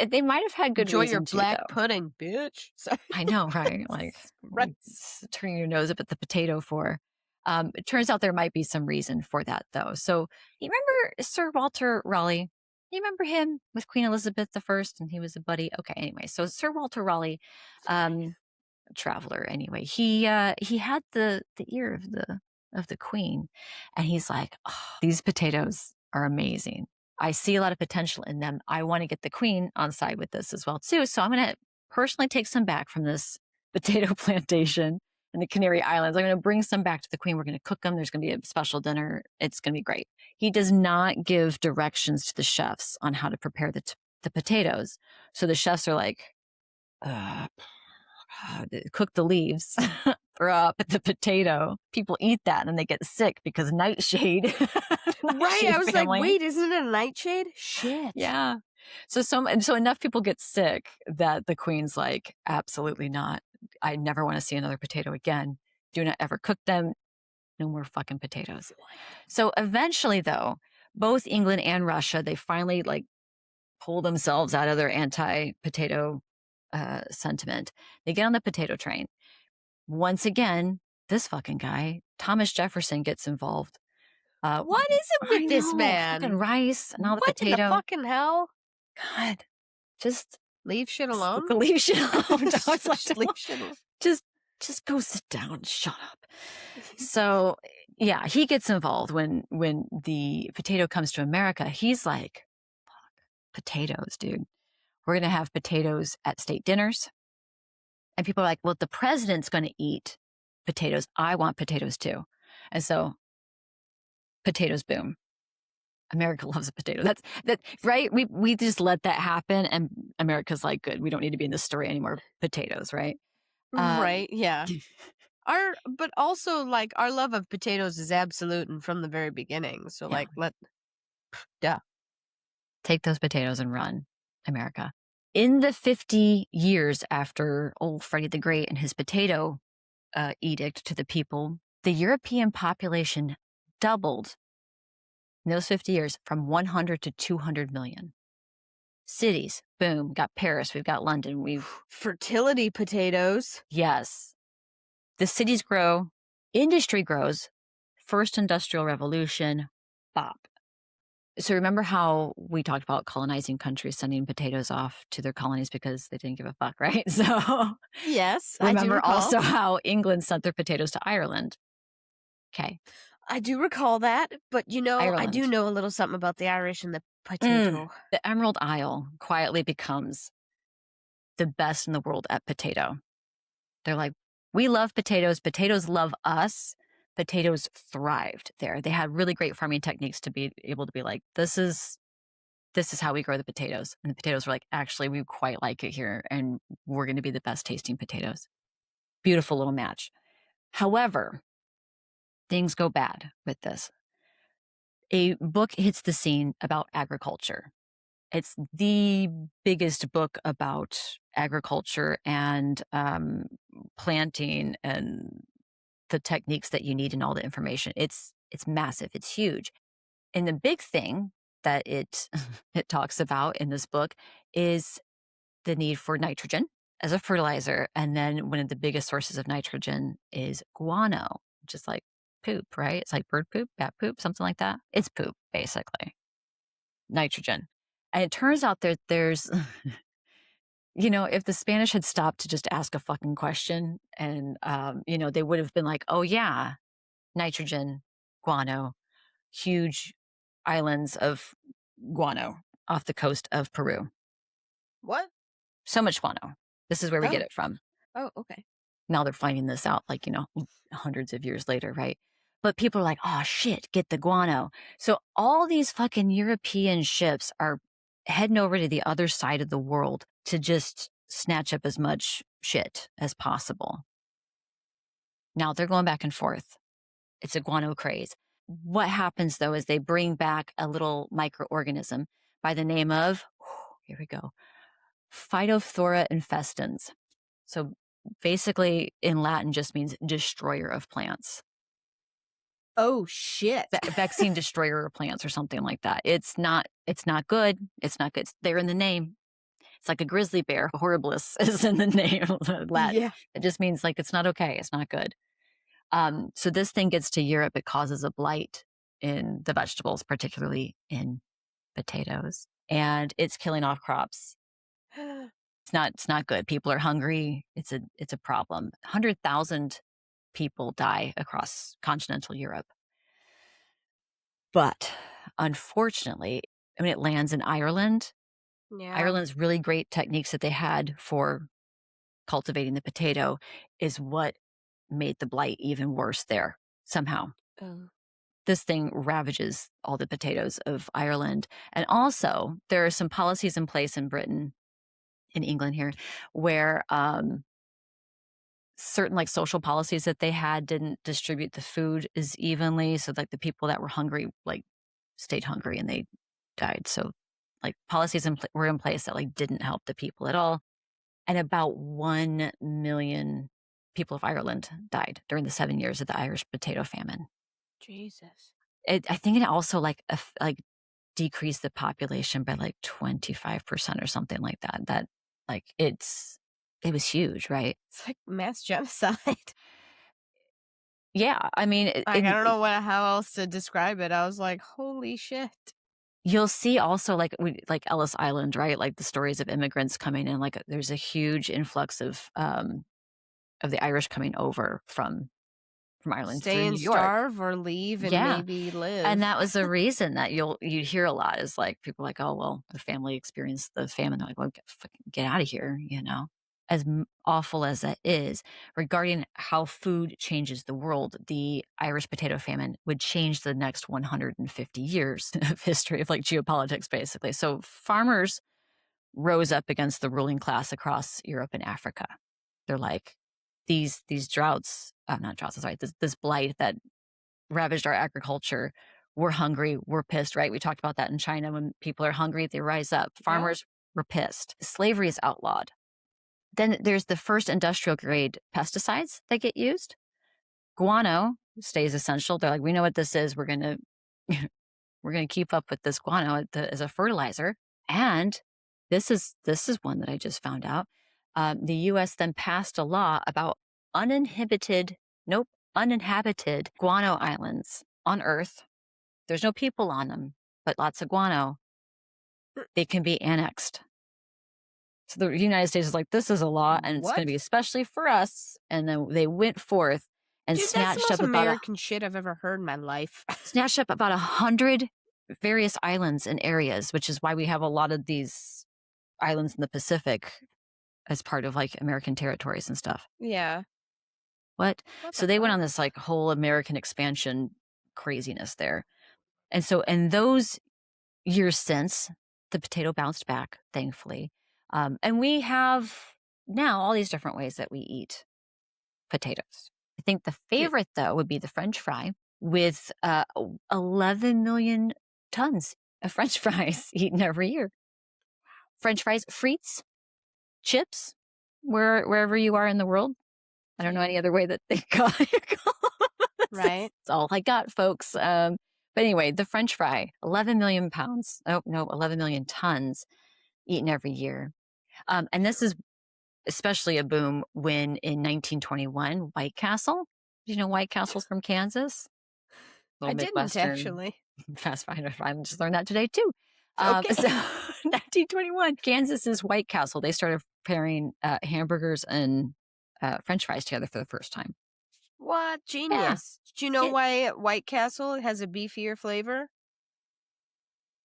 They might have had good Enjoy reason your to, black though. pudding, bitch. Sorry. I know, right? Like, Right. turning your nose up at the potato for. It turns out there might be some reason for that, though. So, you remember Sir Walter Raleigh? You remember him with Queen Elizabeth I, and he was a buddy? Okay, anyway, so Sir Walter Raleigh, traveler. Anyway, he had the ear of the Queen, and he's like, oh, these potatoes are amazing. I see a lot of potential in them. I want to get the Queen on side with this as well too. So I'm going to personally take some back from this potato plantation in the Canary Islands. I'm going to bring some back to the Queen. We're going to cook them. There's going to be a special dinner. It's going to be great. He does not give directions to the chefs on how to prepare the potatoes. So the chefs are like, cook the leaves, throw up the potato. People eat that and then they get sick because nightshade. Right, I was like, wait, isn't it a nightshade? Shit. Yeah. So enough people get sick that the Queen's like, absolutely not. I never want to see another potato again. Do not ever cook them. No more fucking potatoes. So eventually, though, both England and Russia, they finally like pull themselves out of their anti-potato sentiment. They get on the potato train. Once again, this fucking guy, Thomas Jefferson, gets involved. What is it with this man? Fucking rice, now the What in the potato. fucking hell? God, just leave shit alone. Leave shit alone. Just leave shit alone. Just go sit down. Shut up. So yeah, he gets involved when the potato comes to America. He's like, fuck, potatoes, dude. We're gonna have potatoes at state dinners. And people are like, well, the president's going to eat potatoes. I want potatoes too. And so potatoes boom. America loves a potato. That's right. We just let that happen. And America's like, good. We don't need to be in this story anymore. Potatoes, right? Right. Yeah. But also like our love of potatoes is absolute and from the very beginning. So like, take those potatoes and run, America. In the 50 years after old Freddie the Great and his potato edict to the people, the European population doubled in those 50 years from 100 to 200 million. Cities, boom, got Paris, we've got London, fertility potatoes. Yes. The cities grow, industry grows, first industrial revolution, bop. So remember how we talked about colonizing countries sending potatoes off to their colonies because they didn't give a fuck, right? So yes, remember I do recall. Also how England sent their potatoes to Ireland. Okay. I do recall that, but Ireland. I do know a little something about the Irish and the potato. The Emerald Isle quietly becomes the best in the world at potato. They're like, we love potatoes. Potatoes love us. Potatoes thrived there. They had really great farming techniques to be able to be like, this is how we grow the potatoes. And the potatoes were like, actually, we quite like it here, and we're going to be the best tasting potatoes. Beautiful little match. However, things go bad with this. A book hits the scene about agriculture. It's the biggest book about agriculture and planting and the techniques that you need and all the information. It's massive. It's huge. And the big thing that it talks about in this book is the need for nitrogen as a fertilizer. And then one of the biggest sources of nitrogen is guano, which is like poop, right? It's like bird poop, bat poop, something like that. It's poop, basically. Nitrogen. And it turns out that there's, if the Spanish had stopped to just ask a fucking question and, they would have been like, oh yeah, nitrogen, guano, huge islands of guano off the coast of Peru. What? So much guano. This is where we get Oh. it from. Oh, okay. Now they're finding this out, like, hundreds of years later, right? But people are like, oh shit, get the guano. So all these fucking European ships are heading over to the other side of the world to just snatch up as much shit as possible. Now they're going back and forth. It's a guano craze. What happens though is they bring back a little microorganism by the name of, here we go, Phytophthora infestans. So basically in Latin just means destroyer of plants. Oh shit. Vaccine destroyer of plants or something like that. It's not good. It's not good. They're in the name. It's like a grizzly bear. Horribilis is in the name of Latin. Yeah. It just means like it's not okay. It's not good. So this thing gets to Europe. It causes a blight in the vegetables, particularly in potatoes, and it's killing off crops. It's not good. People are hungry. It's a problem. 100,000 people die across continental Europe. But unfortunately, I mean, it lands in Ireland. Yeah. Ireland's really great techniques that they had for cultivating the potato is what made the blight even worse there somehow. Oh. This thing ravages all the potatoes of Ireland. And also, there are some policies in place in Britain, in England here, where certain like social policies that they had didn't distribute the food as evenly. So like the people that were hungry, like stayed hungry and they died. So like policies were in place that like didn't help the people at all. And about 1 million people of Ireland died during the 7 years of the Irish potato famine. Jesus. I think it also like decreased the population by like 25% or something like that. That like it was huge, right? It's like mass genocide. Yeah, I mean, I don't know how else to describe it. I was like, holy shit. you'll see also like Ellis Island, right? Like the stories of immigrants coming in. Like there's a huge influx of the Irish coming over from Ireland Stay through and New York. starve or leave and Yeah. maybe live. And that was the reason that you hear a lot is like people like, oh well, the family experienced the famine. They're like, well, get out of here, As awful as that is, regarding how food changes the world, the Irish potato famine would change the next 150 years of history of like geopolitics, basically. So farmers rose up against the ruling class across Europe and Africa. They're like, these droughts, not droughts, sorry, this blight that ravaged our agriculture. We're hungry. We're pissed, right? We talked about that in China. When people are hungry, they rise up. Farmers were pissed. Slavery is outlawed. Then there's the first industrial grade pesticides that get used. Guano stays essential. They're like, we know what this is. We're gonna keep up with this guano as a fertilizer. And this is one that I just found out. The U.S. then passed a law about uninhabited guano islands on Earth. There's no people on them, but lots of guano. They can be annexed. So the United States is like, this is a law, and it's going to be especially for us. And then they went forth and snatched that's the up most American shit I've ever heard in my life. snatched up about 100 various islands and areas, which is why we have a lot of these islands in the Pacific as part of like American territories and stuff. Yeah. What? So they went on this like whole American expansion craziness there. And so in those years since, the potato bounced back, thankfully. And we have now all these different ways that we eat potatoes. I think the favorite, though, would be the French fry with 11 million tons of French fries eaten every year. French fries, frites, chips, wherever you are in the world. I don't know any other way that they call it. Right. That's all I got, folks. But anyway, the French fry, 11 million pounds. Oh, no, 11 million tons eaten every year. And this is especially a boom when in 1921, White Castle. Do you know White Castle's from Kansas? I Midwestern didn't actually. fast food. I just learned that today too. Okay. So 1921, Kansas's White Castle. They started pairing hamburgers and French fries together for the first time. What? Genius. Do you know why White Castle has a beefier flavor?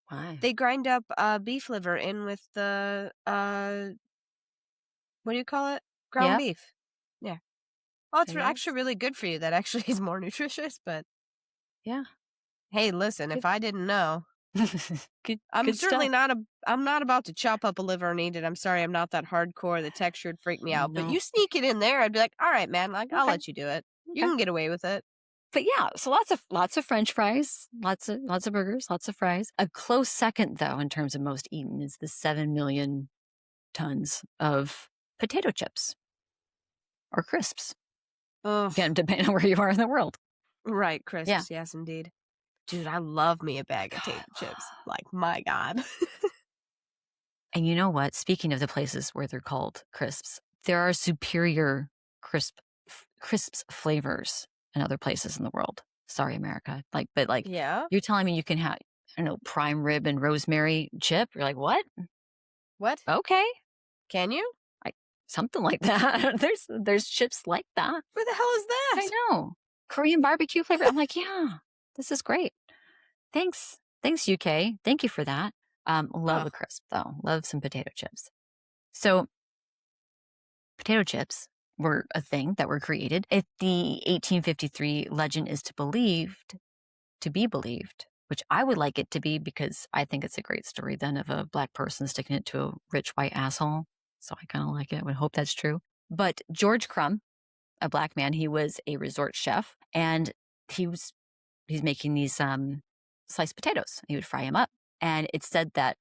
Why? They grind up beef liver in with the what do you call it? Ground Yep. beef. Yeah. Well, it's There you actually go. really good for you. That actually is more nutritious. But Yeah. hey, listen, if Good. I didn't know, Good. I'm Good certainly stuff. I'm not about to chop up a liver and eat it. I'm sorry, I'm not that hardcore. The texture would freak me out. But No. you sneak it in there, I'd be like, all right, man, like I'll Okay. let you do it. You Okay. can get away with it. But yeah, so lots of French fries, lots of burgers, lots of fries. A close second, though, in terms of most eaten, is the 7 million tons of potato chips or crisps. Ugh. Again, depending on where you are in the world. Right, Yeah. crisps, yes, indeed. Dude, I love me a bag of potato chips. Like, my God. And you know what? Speaking of the places where they're called crisps, there are superior crisps flavors in other places in the world. Sorry, America. But Yeah. you're telling me you can have, I don't know, prime rib and rosemary chip? You're like, what? What? Okay. Can you? Something like that. There's chips like that. Where the hell is that? I know. Korean barbecue flavor. I'm like, yeah, this is great. Thanks, UK. Thank you for that. Love Ugh. a crisp though. Love some potato chips. So potato chips were a thing that were created. If the 1853 legend is to be believed, which I would like it to be because I think it's a great story then of a black person sticking it to a rich white asshole. So I kind of like it. I would hope that's true. But George Crumb, a black man, he was a resort chef, and he's making these sliced potatoes. He would fry them up. And it's said that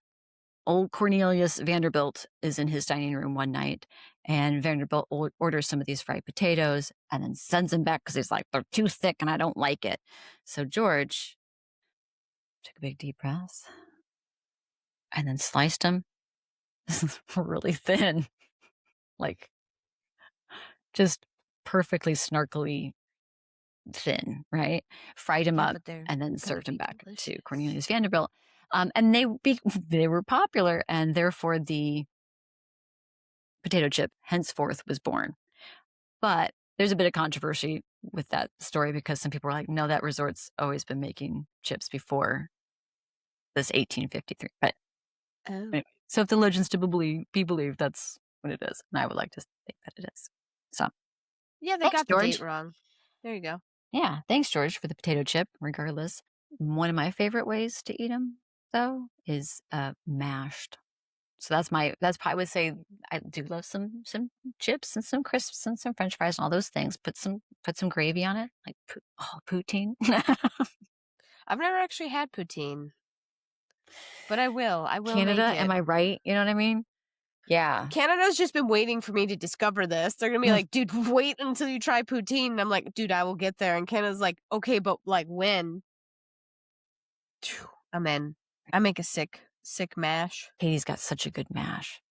old Cornelius Vanderbilt is in his dining room one night, and Vanderbilt orders some of these fried potatoes and then sends them back because he's like, they're too thick and I don't like it. So George took a big deep breath and then sliced them really thin, like just perfectly snarkily thin, right? Fried them Yeah, up but they're and then gonna served them be back to delicious. Cornelius Vanderbilt. And they were popular, and therefore the potato chip henceforth was born. But there's a bit of controversy with that story because some people are like, no, that resort's always been making chips before this 1853. But Oh. anyway, so if the legend's to be believed, that's what it is. And I would like to think that it is. So Yeah, they thanks, got the George. date wrong. There you go. Yeah, thanks, George, for the potato chip, regardless. One of my favorite ways to eat them, though, is mashed. So that's I would say I do love some chips and some crisps and some French fries and all those things. Put some gravy on it, like poutine. I've never actually had poutine, but I will. I will Canada, make it. am I right? You know what I mean? Yeah. Canada's just been waiting for me to discover this. They're gonna be like, dude, wait until you try poutine. And I'm like, dude, I will get there. And Canada's like, okay, but like when? Phew, I'm in. I make a sick mash. Katie's got such a good mash.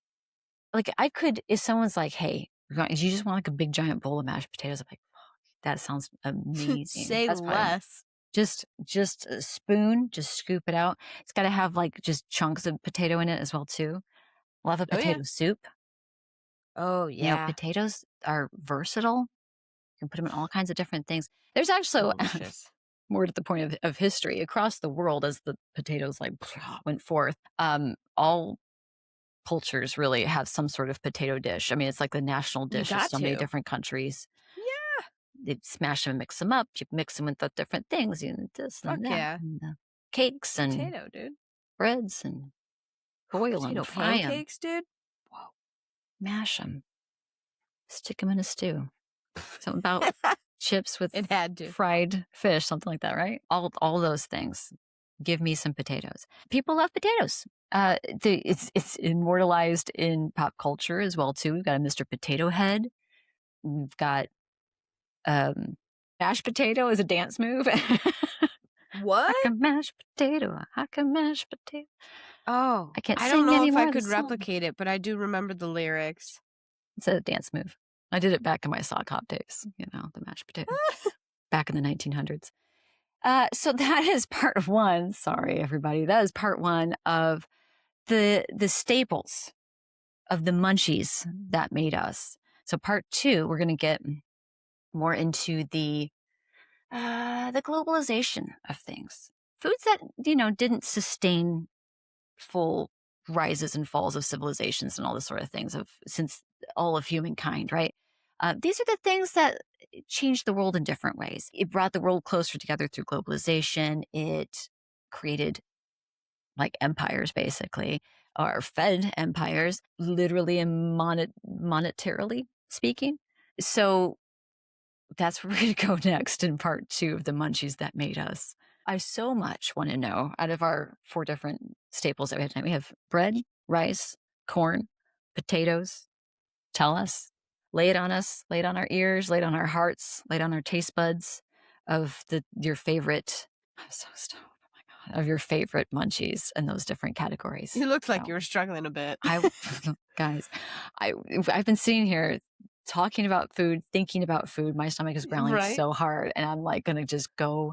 Like I could, if someone's like, "Hey, you just want like a big giant bowl of mashed potatoes," I'm like, "Fuck, that sounds amazing." Say That's probably less. just a spoon, just scoop it out. It's got to have like just chunks of potato in it as well too. Love a Oh yeah. potato soup. Oh You know, yeah. potatoes are versatile. You can put them in all kinds of different things. There's actually Delicious. more to the point of history across the world as the potatoes like went forth. All cultures really have some sort of potato dish. I mean, it's like the national You dish of got so many to. different countries. Yeah. They smash them and mix them up. You mix them with the different things, you know, this Fuck and that, yeah. and the cakes and Potato, dude. breads and boil Potato them, fry them, pancakes, dude. whoa, mash them, stick them in a stew. Something about chips with It had to. fried fish, something like that, right? All those things. Give me some potatoes. People love potatoes. It's immortalized in pop culture as well too. We've got a Mr. Potato Head. We've got mashed potato is a dance move. What? I can mash potato. I can mash potato. Oh, I can't I don't sing know if anymore I of the could song. replicate it, but I do remember the lyrics. It's a dance move. I did it back in my sock hop days. You know, the mashed potato back in the 1900s. So that is part one. Sorry, everybody. That is part one of the staples of the munchies that made us. So part two, we're going to get more into the globalization of things. Foods that, you know, didn't sustain full rises and falls of civilizations and all this sort of things since all of humankind, right? These are the things that changed the world in different ways. It brought the world closer together through globalization. It created like empires, basically, or fed empires, literally and monetarily speaking. So that's where we're going to go next in part 2 of the Munchies that made us. I so much want to know, out of our 4 different staples that we have tonight, we have bread, rice, corn, potatoes. Tell us. Lay it on us, lay it on our ears, lay it on our hearts, lay it on our taste buds of your favorite. I'm so stoned. Oh my God. Of your favorite Munchies in those different categories. You looked like you were struggling a bit. Guys, I've been sitting here talking about food, thinking about food. My stomach is growling so hard, and I'm like going to just go.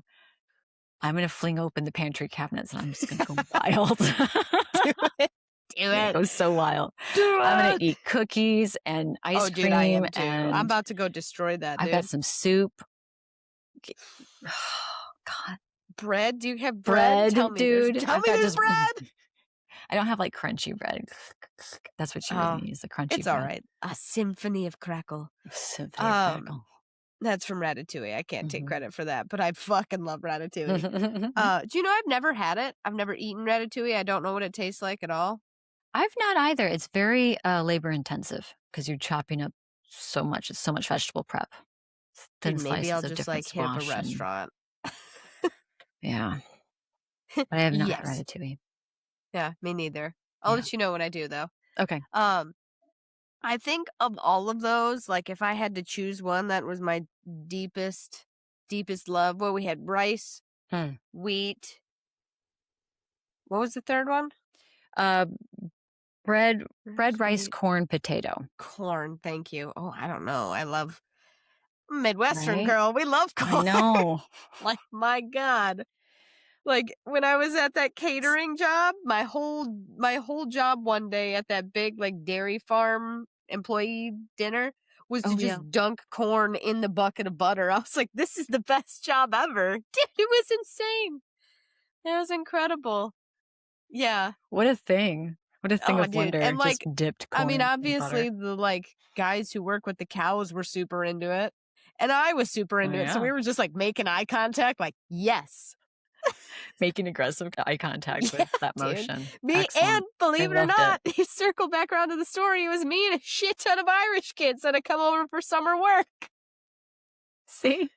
I'm going to fling open the pantry cabinets, and I'm just going to go wild. Do it. Do it. Go so wild. Do it. I'm going to eat cookies and ice cream. I am too. And I'm about to go destroy that, dude. I've got some soup. Oh, God. Bread? Do you have bread? Tell me, dude. Tell me there's bread. I don't have like crunchy bread. That's what you really need, is the crunchy bread. It's all right. A symphony of crackle. Symphony of crackle. That's from Ratatouille. I can't take credit for that, but I fucking love Ratatouille. Do you know I've never had it? I've never eaten Ratatouille. I don't know what it tastes like at all. I've not either. It's very labor intensive because you're chopping up so much. It's so much vegetable prep. Dude, maybe I'll just like hit up a restaurant. Yeah. But I have not had Ratatouille. Yeah, me neither. I'll let you know when I do, though. Okay. I think of all of those, like if I had to choose one that was my deepest love, well, we had rice, wheat. What was the third one? Bread, rice, corn, potato. Corn, thank you. Oh, I don't know. I love Midwestern girl. We love corn. I know. Like, my God. Like when I was at that catering job, my whole job one day at that big like dairy farm employee dinner was to just dunk corn in the bucket of butter. I was like, this is the best job ever. Dude, it was insane. It was incredible. Yeah. What a thing. What a thing of wonder. And like, just dipped corn. I mean, obviously in the like guys who work with the cows were super into it. And I was super into it. So we were just like making eye contact, like, yes. Making aggressive eye contact with that motion. Me. And believe it or not, he circled back around to the story. It was me and a shit ton of Irish kids that had come over for summer work. See?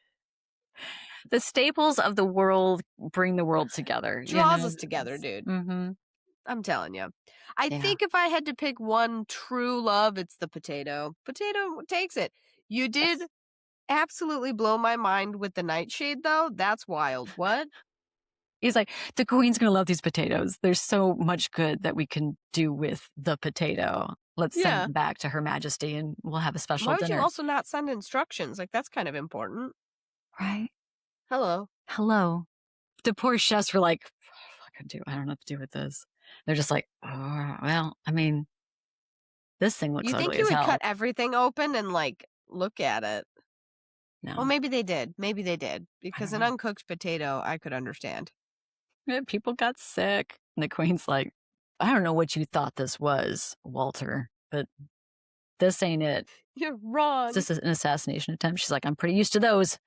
The staples of the world bring the world together. Draws us together, dude. Mm-hmm. I'm telling you. I think if I had to pick one true love, it's the potato. Potato takes it. You did absolutely blow my mind with the nightshade, though. That's wild. What? He's like, the queen's going to love these potatoes. There's so much good that we can do with the potato. Let's send them back to Her Majesty and we'll have a special dinner. Why would you also not send instructions? Like, that's kind of important. Right? Hello. The poor chefs were like, I don't know what to do with this. They're just like, oh, well, I mean, this thing looks ugly as hell. You think you would cut everything open and, like, look at it? No. Well, maybe they did. Because an uncooked potato, I could understand. Yeah, people got sick. And the queen's like, I don't know what you thought this was, Walter, but this ain't it. You're wrong. Is this an assassination attempt? She's like, I'm pretty used to those.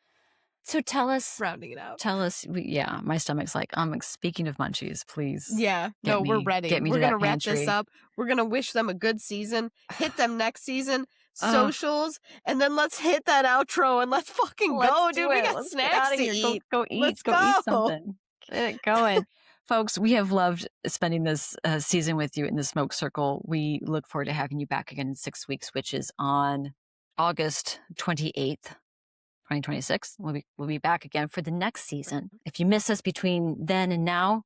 So tell us. Rounding it out. Tell us. My stomach's like, speaking of Munchies, please. Yeah. No, we're ready. We're going to wrap this up. We're going to wish them a good season. Hit them next season. Socials. And then let's hit that outro and let's fucking go, dude. We got snacks to eat. Go eat. Let's go eat something. Get it going. Folks, we have loved spending this season with you in the Smoke Circle. We look forward to having you back again in 6 weeks, which is on August 28th. 2026. We'll be back again for the next season. If you miss us between then and now,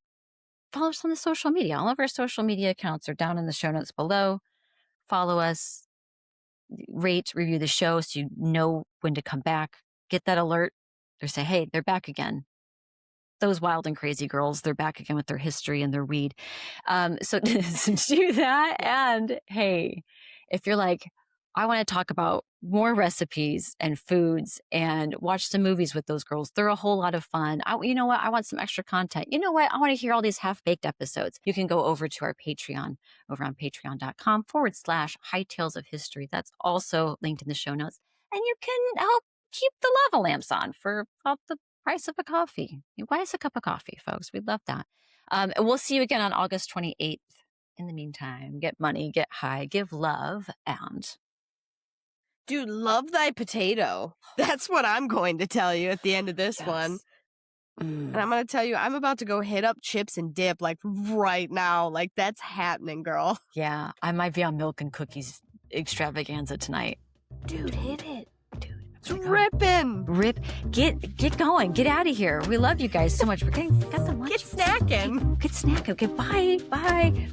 follow us on the social media. All of our social media accounts are down in the show notes below. Follow us, rate, review the show so you know when to come back. Get that alert. They say, hey, they're back again. Those wild and crazy girls, they're back again with their history and their weed. So do that. And hey, if you're like, I want to talk about more recipes and foods and watch some movies with those girls. They're a whole lot of fun. You know what? I want some extra content. You know what? I want to hear all these half-baked episodes. You can go over to our Patreon over on patreon.com/High Tales of History. That's also linked in the show notes. And you can help keep the lava lamps on for about the price of a coffee. You buy us a cup of coffee, folks. We'd love that. We'll see you again on August 28th. In the meantime, get money, get high, give love, and... Dude, love thy potato. That's what I'm going to tell you at the end of this one. And I'm going to tell you, I'm about to go hit up chips and dip like right now. Like that's happening, girl. Yeah, I might be on milk and cookies extravaganza tonight. Dude, hit it. Dude, it's ripping. Get going. Get out of here. We love you guys so much. Got the lunch. Get snacking. Get snacking. Okay, bye. Bye.